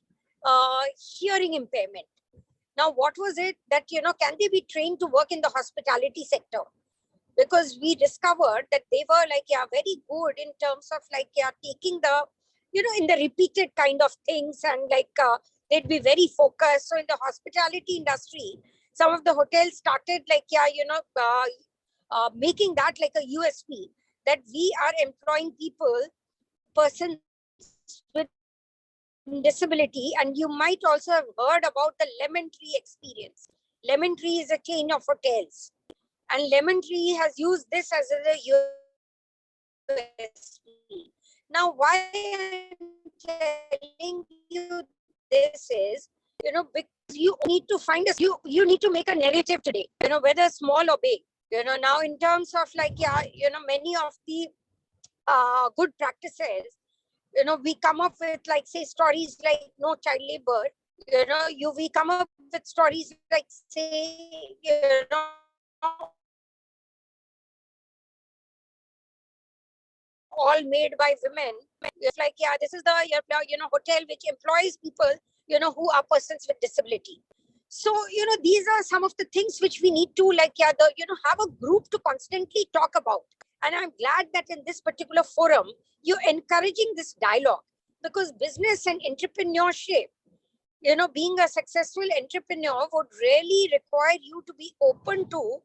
hearing impairment. Now, what was it that, can they be trained to work in the hospitality sector? Because we discovered that they were very good in terms of taking the, in the repeated kind of things, and they'd be very focused. So in the hospitality industry, some of the hotels started making that a USP, that we are employing persons with disability. And you might also have heard about the Lemon Tree experience. Lemon Tree is a chain of hotels, and Lemon Tree has used this as a USP. Now, why I'm telling you this is, because you need to find you need to make a narrative today, whether small or big. Now in terms of many of the good practices, we come up with say stories like no child labor. We come up with stories like say, all made by women. It's this is the hotel which employs people who are persons with disability. So these are some of the things which we need to have a group to constantly talk about. And I'm glad that in this particular forum you're encouraging this dialogue, because business and entrepreneurship, being a successful entrepreneur would really require you to be open to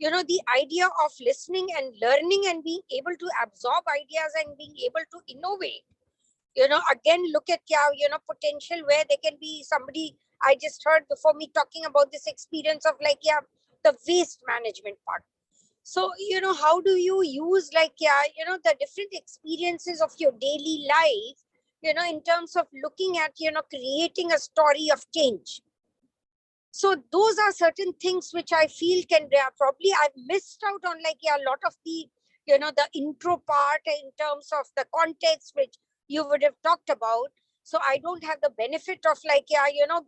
the idea of listening and learning and being able to absorb ideas and being able to innovate. Again, look at potential where there can be somebody. I just heard before me talking about this experience of the waste management part. So how do you use the different experiences of your daily life, in terms of looking at creating a story of change. So those are certain things which I feel can probably I've missed out on a lot of the the intro part in terms of the context which you would have talked about. So I don't have the benefit of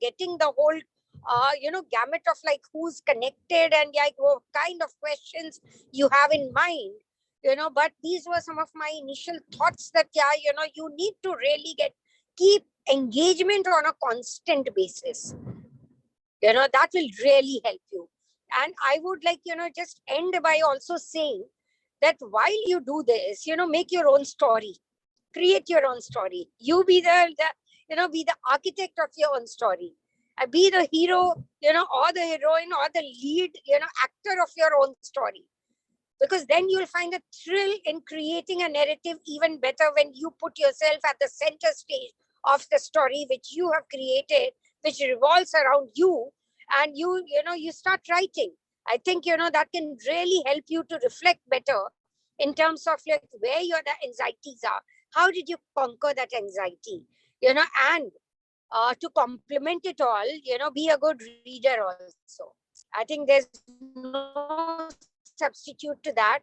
getting the whole gamut of who's connected and what kind of questions you have in mind. But these were some of my initial thoughts that you need to really keep engagement on a constant basis. That will really help you. And I would just end by also saying that while you do this, make your own story, create your own story. You be be the architect of your own story. Be the hero, or the heroine or the lead, actor of your own story. Because then you'll find a thrill in creating a narrative even better when you put yourself at the center stage of the story which you have created, which revolves around you, and you start writing. I think that can really help you to reflect better in terms of like where your the anxieties are. How did you conquer that anxiety? And to complement it all, be a good reader also. I think there's no substitute to that.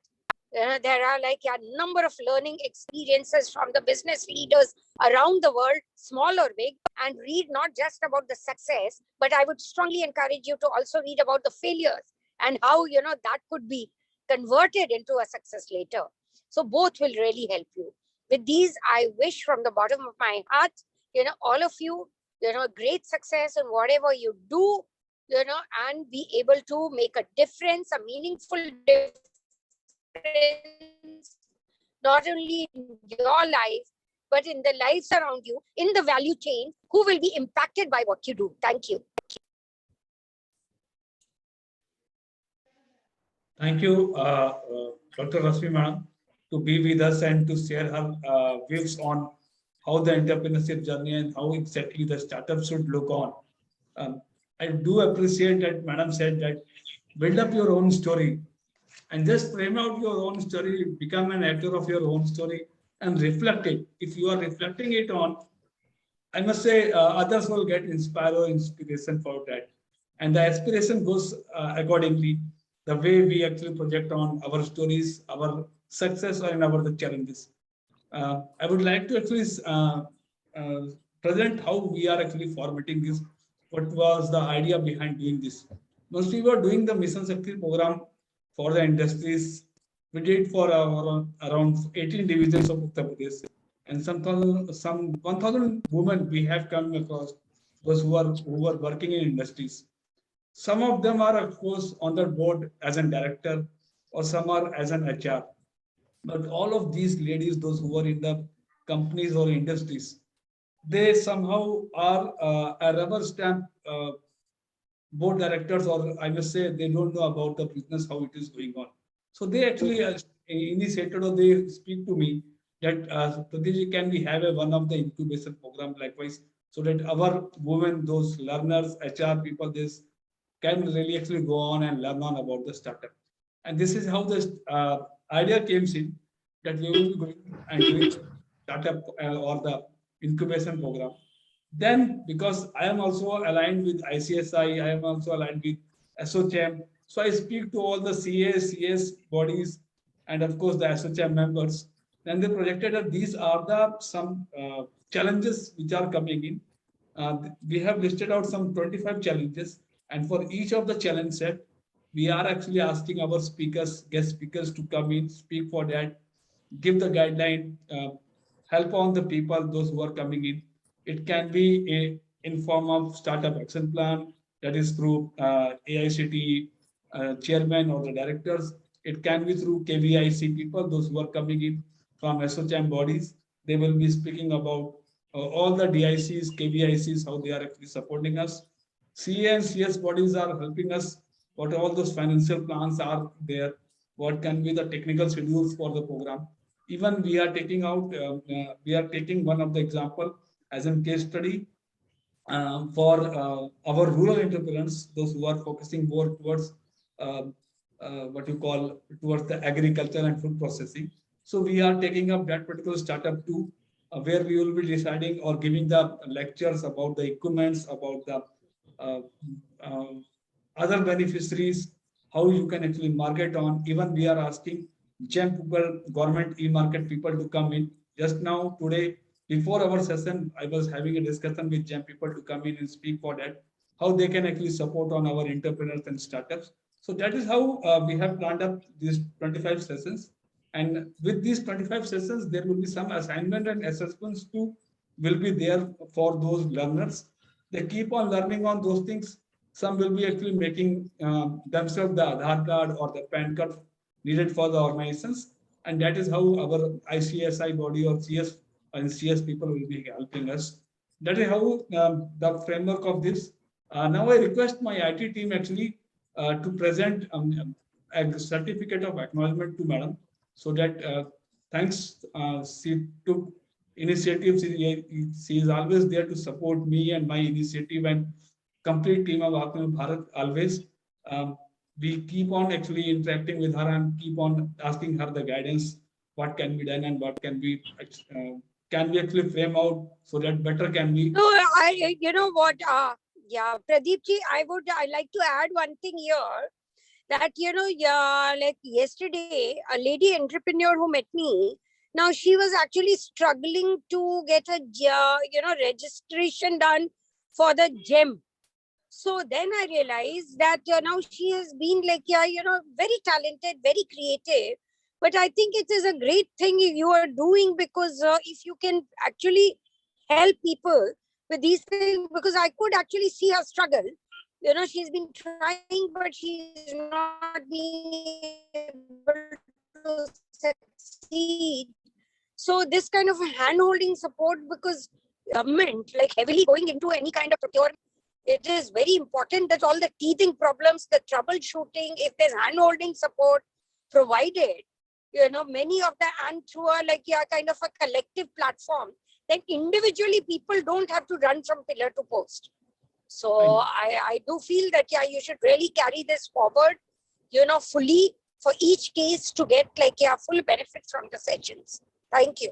There are like a number of learning experiences from the business leaders around the world, small or big, and read not just about the success, but I would strongly encourage you to also read about the failures and how, that could be converted into a success later. So both will really help you. With these, I wish from the bottom of my heart, all of you, great success in whatever you do, and be able to make a difference, a meaningful difference, not only in your life, but in the lives around you, in the value chain, who will be impacted by what you do. Thank you. Thank you, Dr. Rashmi Madam, to be with us and to share her views on how the entrepreneurship journey and how exactly the startup should look on. I do appreciate that Madam said that build up your own story and just frame out your own story, become an actor of your own story and reflect it. If you are reflecting it on, I must say others will get inspired or inspiration for that. And the aspiration goes accordingly, the way we actually project on our stories, our success or in our the challenges. I would like to actually uh, present how we are actually formatting this. What was the idea behind doing this? Once we were doing the Mission Shakti program for the industries, we did for around 18 divisions of Uttar Pradesh, and some 1,000 women we have come across, those who are working in industries. Some of them are, of course, on the board as a director, or some are as an HR. But all of these ladies, those who are in the companies or industries, they somehow are a rubber stamp board directors, or I must say, they don't know about the business, how it is going on. So they actually initiated or they speak to me that, Pradeep, can we have one of the incubation program likewise, so that our women, those learners, HR people, this can really actually go on and learn on about the startup. And this is how this idea came in, that we will be going and doing startup or the incubation program. Then, because I am also aligned with ICSI, I am also aligned with SOCHAM. So I speak to all the CAs, CS bodies, and of course the SOCHAM members. Then they projected that these are the some challenges which are coming in. We have listed out some 25 challenges, and for each of the challenge set, we are actually asking our speakers, guest speakers, to come in, speak for that, give the guideline, help on the people, those who are coming in. It can be in form of startup action plan, that is through AICT chairman or the directors. It can be through KVIC people, those who are coming in from SOCHAM bodies. They will be speaking about all the DICs, KVICs, how they are actually supporting us. CA and CS bodies are helping us. What all those financial plans are there? What can be the technical schedules for the program? Even we are taking out, we are taking one of the example as a case study for our rural entrepreneurs, those who are focusing more towards uh, what you call towards the agriculture and food processing. So we are taking up that particular startup too, where we will be deciding or giving the lectures about the equipments, about the uh, uh, other beneficiaries, how you can actually market on. Even we are asking GEM people, government e-market people to come in. Just now, today, before our session, I was having a discussion with GEM people to come in and speak for that, how they can actually support on our entrepreneurs and startups. So that is how we have planned up these 25 sessions. And with these 25 sessions, there will be some assignment and assessments too will be there for those learners. They keep on learning on those things. Some will be actually making themselves the Aadhaar card or the PAN card needed for the organizations. And that is how our ICSI body or CS and CS people will be helping us. That is how the framework of this. Now I request my IT team actually to present a certificate of acknowledgement to Madam, so that thanks, she took initiatives. She is always there to support me and my initiative and complete team of Atmanirbhar Bharat always. Um, we keep on actually interacting with her and keep on asking her the guidance, what can be done and what can we actually frame out so that better can be. No, you know what? Yeah, Pradeep ji, I like to add one thing here, that, you know, yeah, like yesterday, a lady entrepreneur who met me, now she was actually struggling to get a, you know, registration done for the gem. So then I realized that now she has been like, yeah, you know, very talented, very creative. But I think it is a great thing you are doing, because if you can actually help people with these things, because I could actually see her struggle. You know, she's been trying, but she's not been able to succeed. So this kind of hand-holding support, because government like heavily going into any kind of procurement, it is very important that all the teething problems, the troubleshooting, if there's hand-holding support provided, you know, many of the, and through a like, yeah, kind of a collective platform, then individually people don't have to run from pillar to post. So I do feel that, yeah, you should really carry this forward, you know, fully for each case to get like, yeah, full benefit from the sessions. Thank you.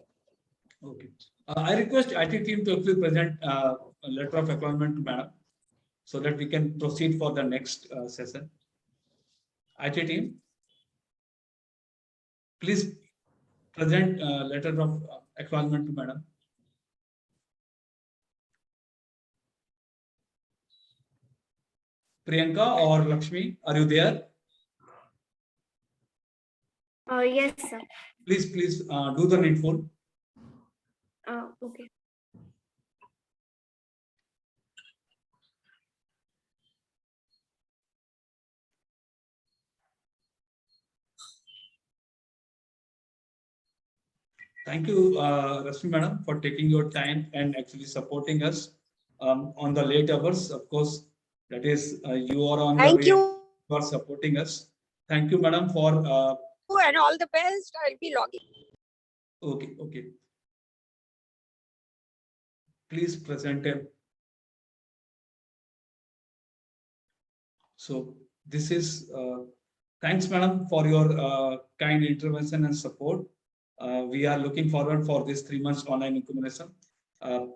Okay. I request IT team to actually present a letter of acknowledgement to Madam, so that we can proceed for the next session. IT team, please present a letter of acknowledgement to Madam. Priyanka or Lakshmi, are you there? Yes, sir. Please do the needful. Okay. Thank you, Rashmi Madam, for taking your time and actually supporting us on the late hours. Of course, that is, you are on the way. Thank you. For supporting us. Thank you, Madam, for. And all the best. I'll be logging. Okay. Please present it. So this is, thanks, Madam, for your kind intervention and support. We are looking forward for this 3 months online incubation.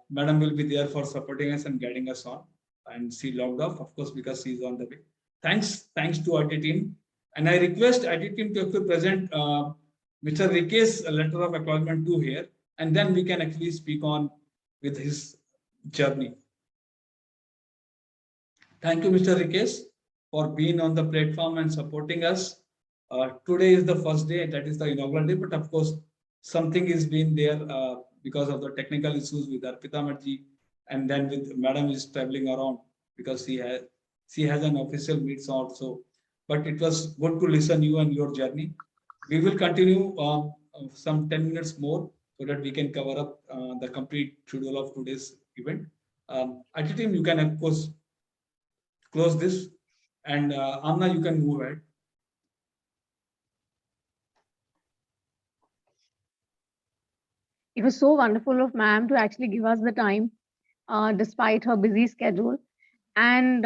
Madam will be there for supporting us and guiding us on. And she logged off, of course, because she is on the way. Thanks to IT team. And I request IT team to present Mr. Rikesh letter of acknowledgement to here, and then we can actually speak on with his journey. Thank you, Mr. Rikesh, for being on the platform and supporting us. Today is the first day, that is the inaugural day, but of course, something is being there because of the technical issues with Arpita Marji, and then with Madam is traveling around because she has an official meets also. But it was good to listen you and your journey. We will continue some 10 minutes more so that we can cover up the complete schedule of today's event. IT team, you can of course close this, and Amna, you can move ahead. It was so wonderful of ma'am to actually give us the time, despite her busy schedule. And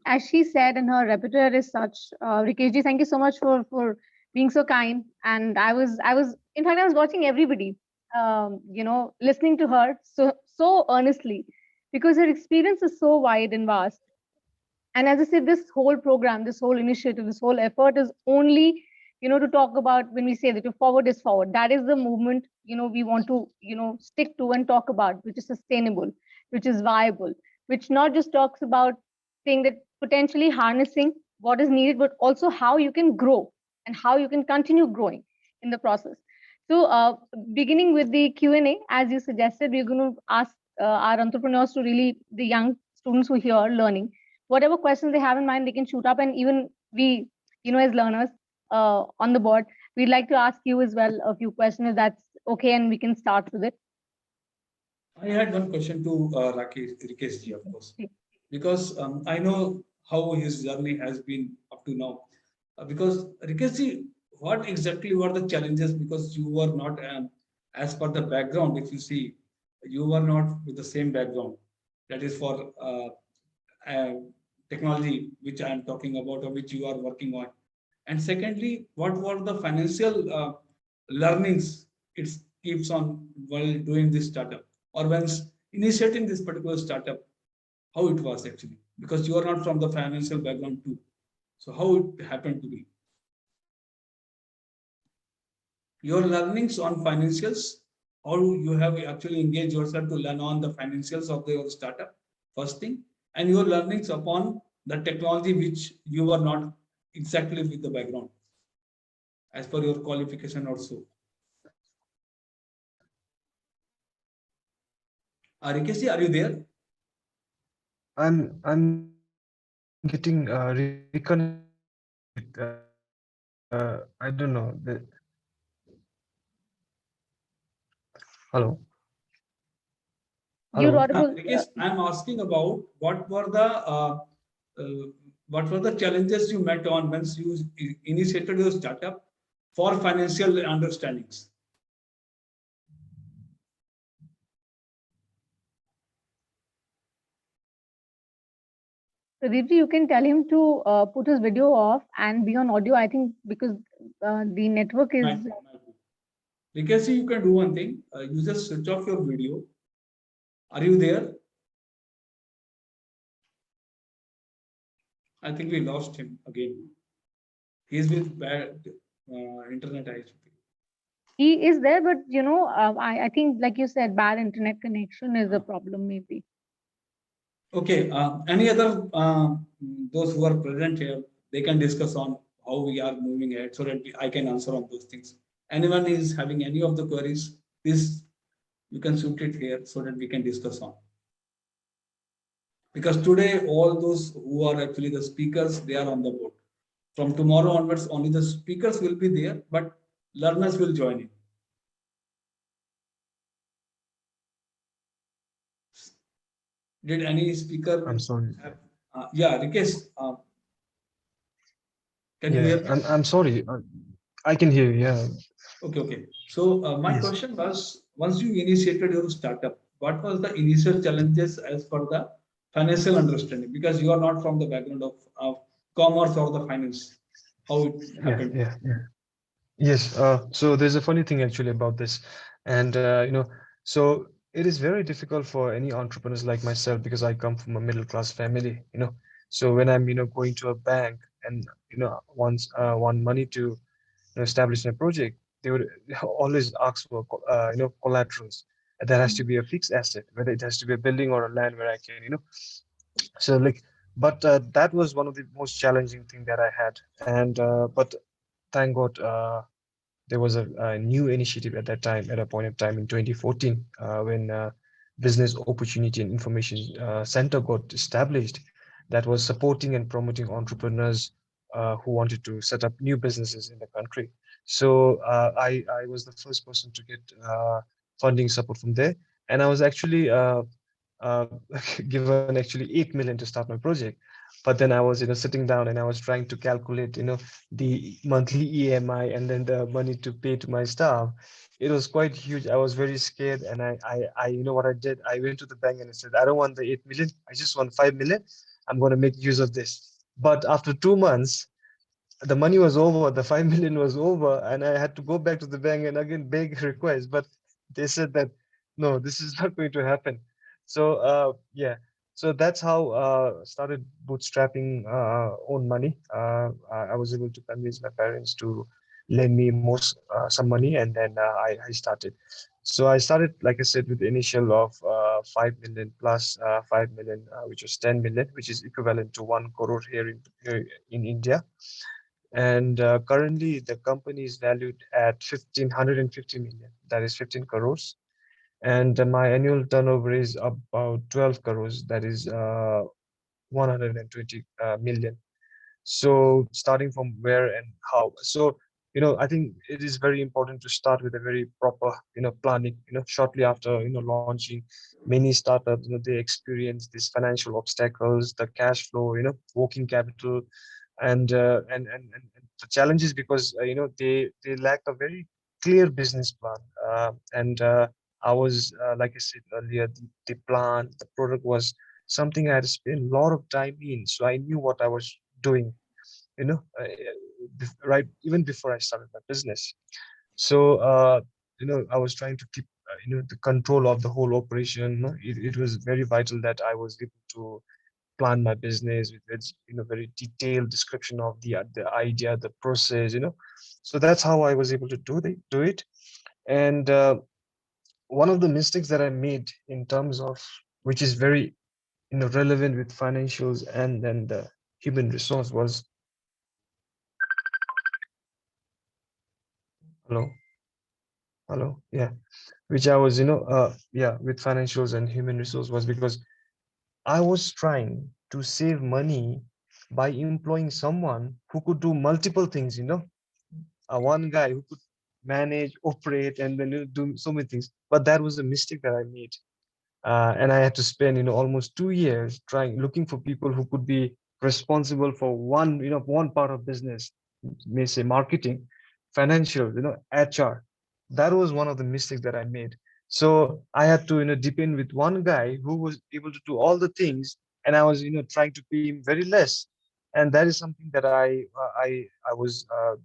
as she said, in her repertoire is such, Rikesh, thank you so much for being so kind. And I was, in fact, I was watching everybody, listening to her so earnestly, because her experience is so wide and vast. And as I said, this whole program, this whole initiative, this whole effort is only, to talk about, when we say that forward is forward, that is the movement, we want to, stick to and talk about, which is sustainable, which is viable, which not just talks about saying that potentially harnessing what is needed, but also how you can grow and how you can continue growing in the process. So beginning with the Q&A, as you suggested, we're going to ask our entrepreneurs to really, the young students who are here learning, whatever questions they have in mind, they can shoot up. And even we, as learners on the board, we'd like to ask you as well a few questions, if that's okay, and we can start with it. I had one question to Rikesh ji, of course. because I know how his journey has been up to now. Because Rikesh, what exactly were the challenges? Because you were not, as per the background, if you see, you were not with the same background. That is for uh, technology, which I am talking about, or which you are working on. And secondly, what were the financial learnings it keeps on while doing this startup, or when initiating this particular startup, how it was actually? Because you are not from the financial background too. So how it happened to be? Your learnings on financials, how you have actually engaged yourself to learn on the financials of your startup, first thing, and your learnings upon the technology which you were not exactly with the background as per your qualification also. Rikesh, are you there? I'm getting reconnected. I don't know. Hello, You're hello. audible. Rikesh, I'm asking about uh, what were the challenges you met on once you initiated your startup for financial understandings. Pradeep ji, you can tell him to put his video off and be on audio. I think because the network is. Might be. Rikesh, you can do one thing. You just switch off your video. Are you there? I think we lost him again. He's with bad internet, I think. He is there, but I think, like you said, bad internet connection is a problem, maybe. Okay. Any other those who are present here, they can discuss on how we are moving ahead so that I can answer on those things. Anyone is having any of the queries, please you can shoot it here so that we can discuss on. Because today all those who are actually the speakers, they are on the board. From tomorrow onwards, only the speakers will be there, but learners will join in. Did any speaker I'm sorry. have? Yeah, Rikesh, can you Yeah, hear me? I'm sorry. I can hear you. Yeah. Okay, okay. So my Yes. question was, once you initiated your startup, what was the initial challenges as per the financial understanding? Because you are not from the background of commerce or the finance. How it Yeah. happened? Yeah. Yeah. Yes. So there's a funny thing actually about this, and so it is very difficult for any entrepreneurs like myself because I come from a middle class family. So when I'm going to a bank and once want money to establish a project, they would always ask for collaterals. And there has to be a fixed asset, whether it has to be a building or a land where I can so like, but that was one of the most challenging thing that I had, and but thank God. There was a new initiative at that time, at a point of time in 2014, when Business Opportunity and Information Center got established, that was supporting and promoting entrepreneurs who wanted to set up new businesses in the country. So I was the first person to get funding support from there, and I was actually uh, given actually 8 million to start my project. But then I was sitting down and I was trying to calculate the monthly EMI and then the money to pay to my staff. It was quite huge. I was very scared, and I what I did. I went to the bank and I said, I don't want the 8 million. I just want 5 million. I'm going to make use of this. But after 2 months, the money was over. The 5 million was over, and I had to go back to the bank and again beg request. But they said that no, this is not going to happen. So yeah, so that's how started bootstrapping own money. I was able to convince my parents to lend me some money, and then I started. So I started, like I said, with the initial of 5 million plus 5 million, which was 10 million, which is equivalent to 1 crore here in India. And currently, the company is valued at 1,550 million. That is 15 crores. And my annual turnover is about 12 crores. That is 120 million. So starting from where and how. So I think it is very important to start with a very proper, planning. Shortly after, launching many startups, they experience these financial obstacles, the cash flow, working capital, and the challenges because they lack a very clear business plan. And I was like I said earlier, the plan, the product was something I had spent a lot of time in, so I knew what I was doing. Right, even before I started my business. So I was trying to keep the control of the whole operation. It was very vital that I was able to plan my business with its very detailed description of the idea, the process. So that's how I was able to do it. And one of the mistakes that I made in terms of, which is very relevant with financials and then the human resource, was, hello, yeah, which I was yeah, with financials and human resource, was because I was trying to save money by employing someone who could do multiple things, one guy who could manage, operate, and then do so many things. But that was a mistake that I made. And I had to spend, almost 2 years looking for people who could be responsible for one part of business, may say marketing, financial, HR. That was one of the mistakes that I made. So I had to, depend with one guy who was able to do all the things, and I was, trying to pay him very less. And that is something that I was a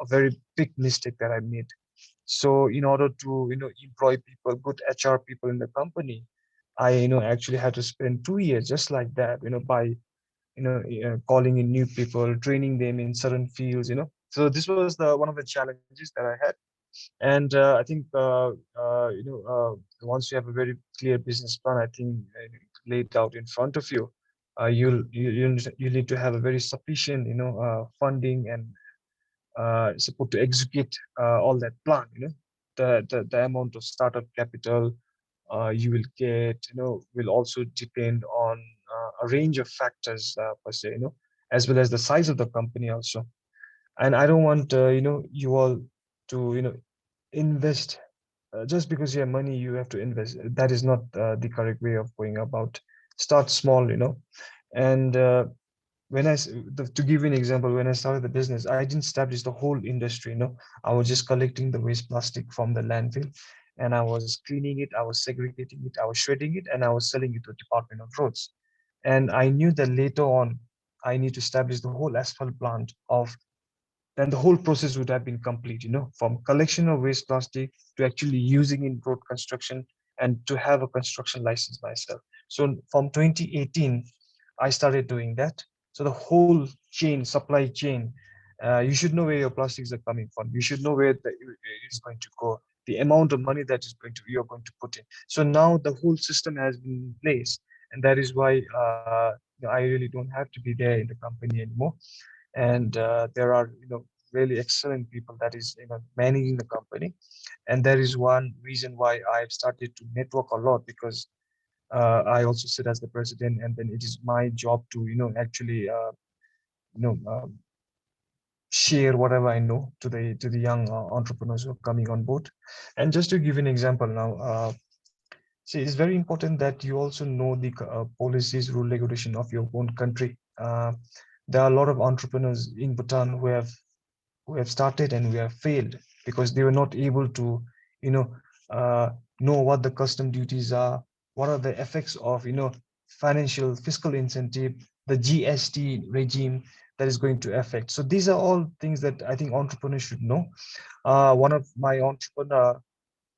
very big mistake that I made. So in order to employ people, good HR people in the company, I actually had to spend 2 years just like that, by calling in new people, training them in certain fields. So this was the one of the challenges that I had. And I think once you have a very clear business plan, I think laid out in front of you, you need to have a very sufficient funding and support to execute all that plan. The amount of startup capital you will get, will also depend on a range of factors per se, as well as the size of the company also. And I don't want you all to invest just because you have money. You have to invest. That is not the correct way of going about. Start small, and to give you an example, when I started the business, I didn't establish the whole industry. I was just collecting the waste plastic from the landfill, and I was cleaning it, I was segregating it, I was shredding it, and I was selling it to Department of Roads. And I knew that later on I need to establish the whole asphalt plant of, then the whole process would have been complete, from collection of waste plastic to actually using in road construction and to have a construction license myself. So from 2018, I started doing that. So the whole chain, supply chain, you should know where your plastics are coming from. You should know where it is going to go, the amount of money that you're going to put in. So now the whole system has been in place, and that is why I really don't have to be there in the company anymore. And there are really excellent people that is managing the company, and that is one reason why I've started to network a lot, because I also sit as the president, and then it is my job to actually you know um, share whatever I know to the young entrepreneurs who are coming on board. And just to give an example now, see, it's very important that you also know the policies, rule, regulation of your own country. There are a lot of entrepreneurs in Bhutan who have started and who have failed because they were not able to, you know, uh, know what the custom duties are, what are the effects of, financial fiscal incentive, the GST regime that is going to affect. So these are all things that I think entrepreneurs should know. One of my entrepreneur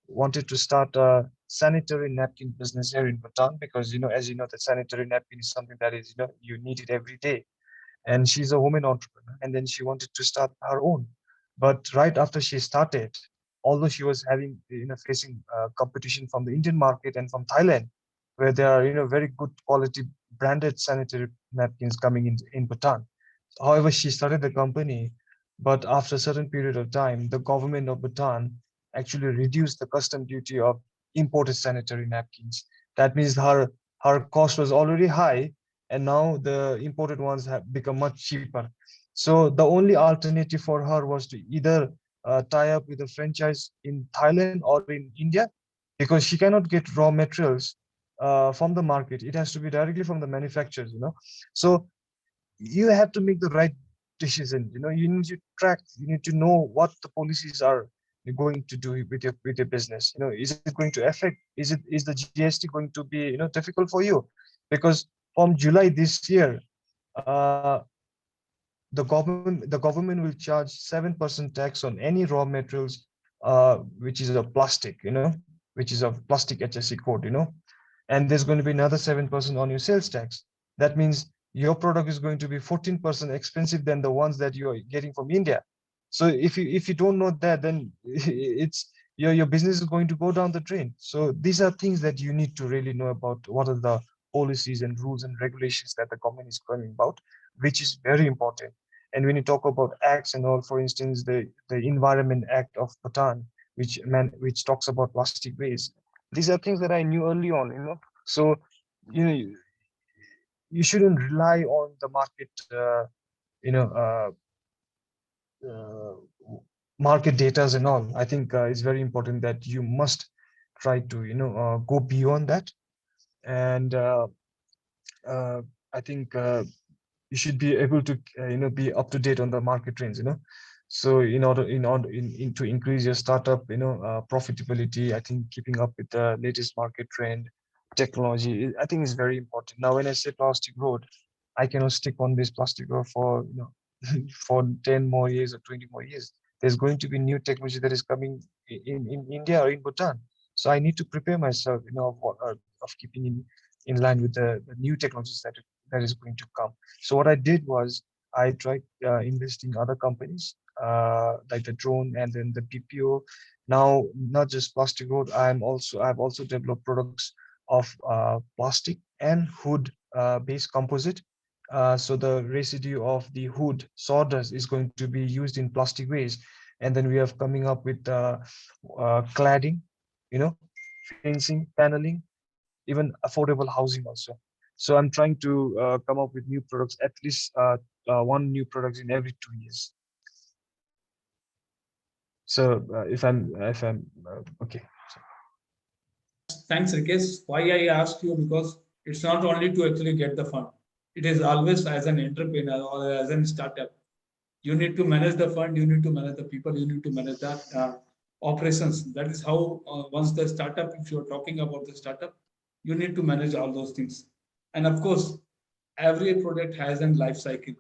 wanted to start a sanitary napkin business here in Bhutan because, as you know, the sanitary napkin is something that is, you need it every day, and she's a woman entrepreneur, and then she wanted to start her own. But right after she started, although she was having facing competition from the Indian market and from Thailand, where there are very good quality branded sanitary napkins coming in Bhutan. However, she started the company, but after a certain period of time, the government of Bhutan actually reduced the custom duty of imported sanitary napkins. That means her cost was already high, and now the imported ones have become much cheaper. So the only alternative for her was to either tie up with a franchise in Thailand or in India, because she cannot get raw materials from the market. It has to be directly from the manufacturers, So you have to make the right decision. You need to track, you need to know what the policies are going to do with your business. Is it going to affect, is the GST going to be difficult for you? Because from July this year, uh, the government will charge 7% tax on any raw materials which is a plastic, which is a plastic HSE code, and there's going to be another 7% on your sales tax. That means your product is going to be 14% expensive than the ones that you're getting from India. So if you don't know that, then it's your business is going to go down the drain. So these are things that you need to really know about. What are the policies and rules and regulations that the government is coming about, which is very important. And when you talk about acts and all, for instance, the Environment Act of Bhutan, which talks about plastic waste, these are things that I knew early on, So, you know, you, you shouldn't rely on the market, you know, uh, market datas and all. I think it's very important that you must try to, go beyond that. And uh, I think you should be able to, be up to date on the market trends, So to increase your startup, profitability, I think keeping up with the latest market trend, technology, I think is very important. Now, when I say plastic road, I cannot stick on this plastic road for, for 10 more years or 20 more years. There's going to be new technology that is coming in India or in Bhutan. So I need to prepare myself, of keeping in line with the new technologies that is going to come. So what I did was I tried investing in other companies like the drone and then the BPO. Now, not just plastic road, I've also developed products of plastic and hood based composite. So the residue of the hood sawdust is going to be used in plastic waste, and then we have coming up with cladding, fencing, paneling, even affordable housing also. So I'm trying to come up with new products, at least one new product in every 2 years. So if I'm okay. Thanks, Rikesh. Why I asked you, because it's not only to actually get the fund. It is always as an entrepreneur or as a startup. You need to manage the fund, you need to manage the people, you need to manage the operations. That is how once the startup, if you're talking about the startup, you need to manage all those things. And of course, every product has a life cycle.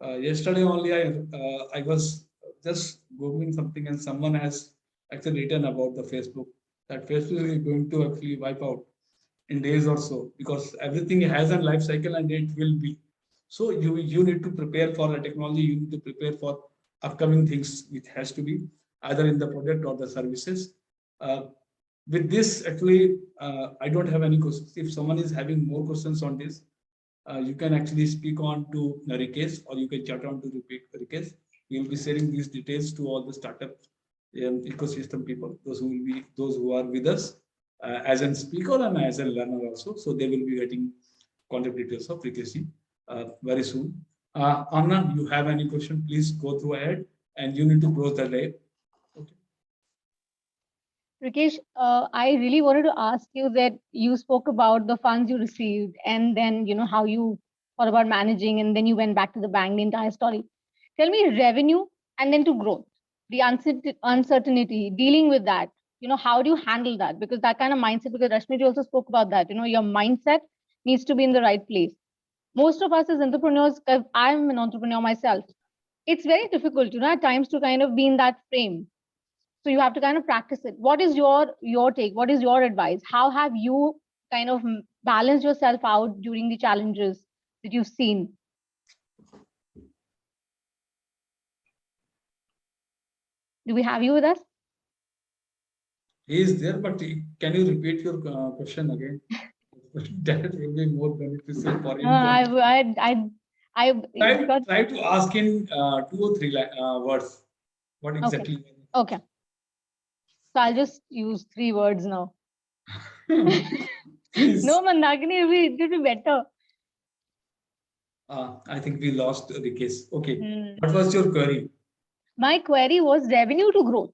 Yesterday only, I was just googling something, and someone has actually written about the Facebook, that Facebook is going to actually wipe out in days or so, because everything has a life cycle and it will be. So you need to prepare for the technology. You need to prepare for upcoming things, which has to be either in the product or the services. Uh, with this, actually, I don't have any questions. If someone is having more questions on this, you can actually speak on to Rikesh, or you can chat on to Rikesh. We will be sharing these details to all the startup ecosystem people, those who are with us as a speaker and as a learner also. So they will be getting contact details of Rikesh very soon. Anna, you have any question? Please go through ahead, and you need to close the live. Okay. Rikesh, I really wanted to ask you that you spoke about the funds you received and then, how you thought about managing and then you went back to the bank, the entire story. Tell me revenue and then to growth, the uncertainty, dealing with that. How do you handle that? Because that kind of mindset, because Rashmi also spoke about that, your mindset needs to be in the right place. Most of us as entrepreneurs, 'cause I'm an entrepreneur myself, it's very difficult, at times to kind of be in that frame. So you have to kind of practice it. What is your take? What is your advice? How have you kind of balanced yourself out during the challenges that you've seen? Do we have you with us? He is there, but can you repeat your question again? That will be more beneficial for him. I Try to ask in 2 or 3 words. What okay. exactly? Okay. So I'll just use 3 words now. Please. No, Mandakini, it will be better. I think we lost Rikesh. Okay. Hmm. What was your query? My query was revenue to growth.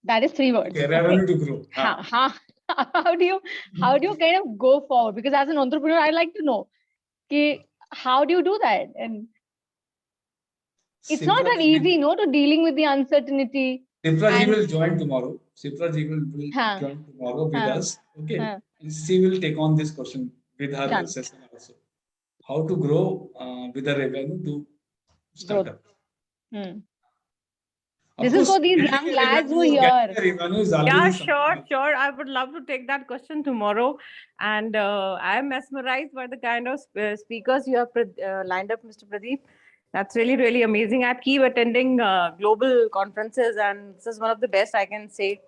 That is 3 words. Okay, revenue to grow. How do you kind of go forward? Because as an entrepreneur, I'd like to know, how do you do that? And it's not that easy, no, to dealing with the uncertainty. Sipraji And will join tomorrow. Sipraji will Huh, join tomorrow with huh, us. Okay. huh. And she will take on this question with her Done. session also. How to grow with the revenue to startup. Hmm. Of This is course, for these getting young a lads who are revenue, getting here. a revenue is Yeah, always sure, something. sure. I would love to take that question tomorrow. And I am mesmerized by the kind of speakers you have lined up, Mr. Pradeep. That's really, really amazing. I keep attending global conferences, and this is one of the best I can say.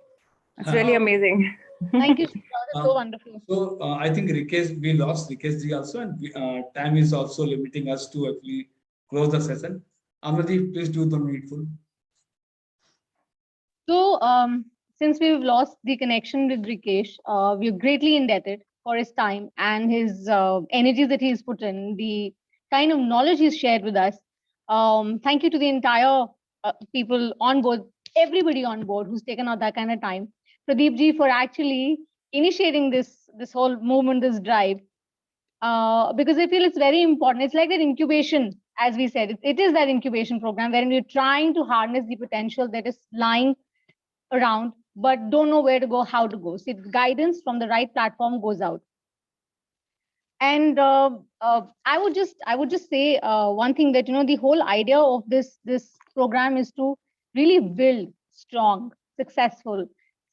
It's really amazing. Thank you, Shubhra. That's so wonderful. So I think Rikesh, we lost Rikesh ji also, and time is also limiting us to actually close the session. Amardeep, please do the needful. So, since we've lost the connection with Rikesh, we're greatly indebted for his time and his energy that he's put in, the kind of knowledge he's shared with us. Thank you to the entire people on board, everybody on board who's taken out that kind of time. Pradeep ji for actually initiating this whole movement, this drive, because I feel it's very important. It's like that incubation, as we said. It is that incubation program wherein we're trying to harness the potential that is lying around, but don't know where to go, how to go. So guidance from the right platform goes out. And I would just say one thing, that the whole idea of this program is to really build strong, successful,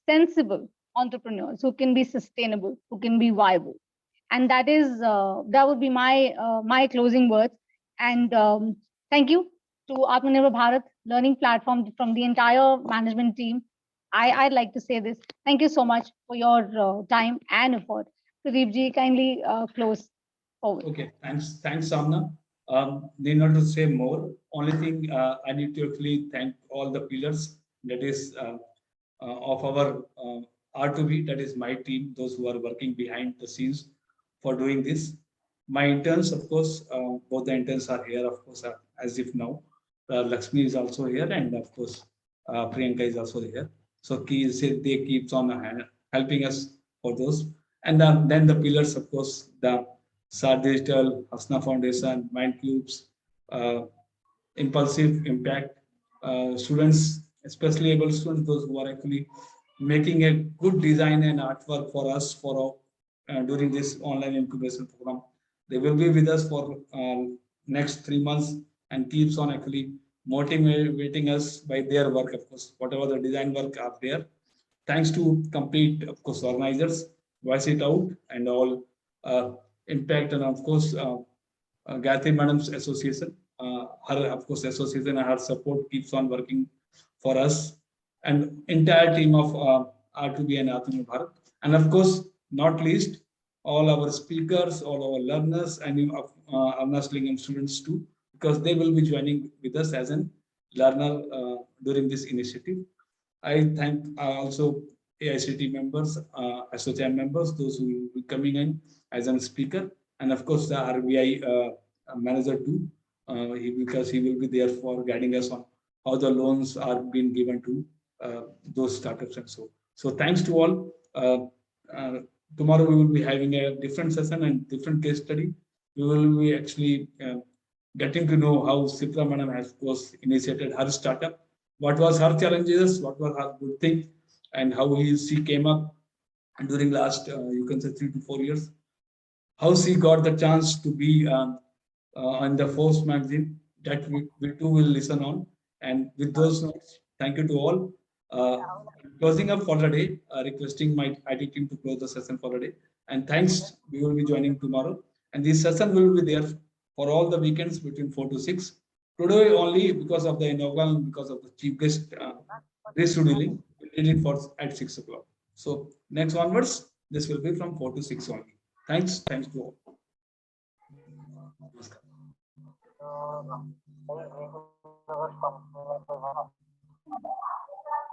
sensible entrepreneurs who can be sustainable, who can be viable. And that would be my closing words. And thank you to Atmanirbhar Bharat learning platform, from the entire management team. I'd like to say this. Thank you so much for your time and effort. Pradeep ji, kindly close forward. Okay, thanks, Samna. Need not to say more. Only thing I need to actually thank all the pillars, that is of our R2B, that is my team, those who are working behind the scenes for doing this. My interns, of course, both the interns are here, of course, as if now. Lakshmi is also here, and of course, Priyanka is also here. So they keeps on helping us for those. And then the pillars, of course, the SAR Digital, Hasna Foundation, Mind Cubes, Impulsive Impact, students, especially able students, those who are actually making a good design and artwork for us for during this online incubation program. They will be with us for next 3 months and keeps on actually motivating us by their work, of course, whatever the design work are there. Thanks to complete, of course, organizers, Voice It Out, and all Impact, and of course, Gayatri Madam's association. Her, of course, association and her support keeps on working for us, and entire team of R2B and Atmanirbhar Bharat. And of course, not least, all our speakers, all our learners, and Avnash Lingam students too, because they will be joining with us as a learner during this initiative. I thank also AICT members, SOCM members, those who will be coming in as a speaker, and of course the RBI manager too, because he will be there for guiding us on how the loans are being given to those startups and so. So thanks to all. Tomorrow we will be having a different session and different case study. We will be actually getting to know how Sipra Madam has, of course, initiated her startup. What was her challenges? What were her good things? And how she came up during last, you can say, 3 to 4 years. How she got the chance to be on the Force magazine, that we too will listen on. And with those notes, thank you to all. Closing up for the day, requesting my IT team to close the session for the day. And thanks, we will be joining tomorrow. And this session will be there for all the weekends between 4 to 6. Today only, because of the inaugural, because of the chief guest rescheduling, we did it for at 6 o'clock. So next onwards, this will be from 4 to 6 only. Thanks to all. Namaskar.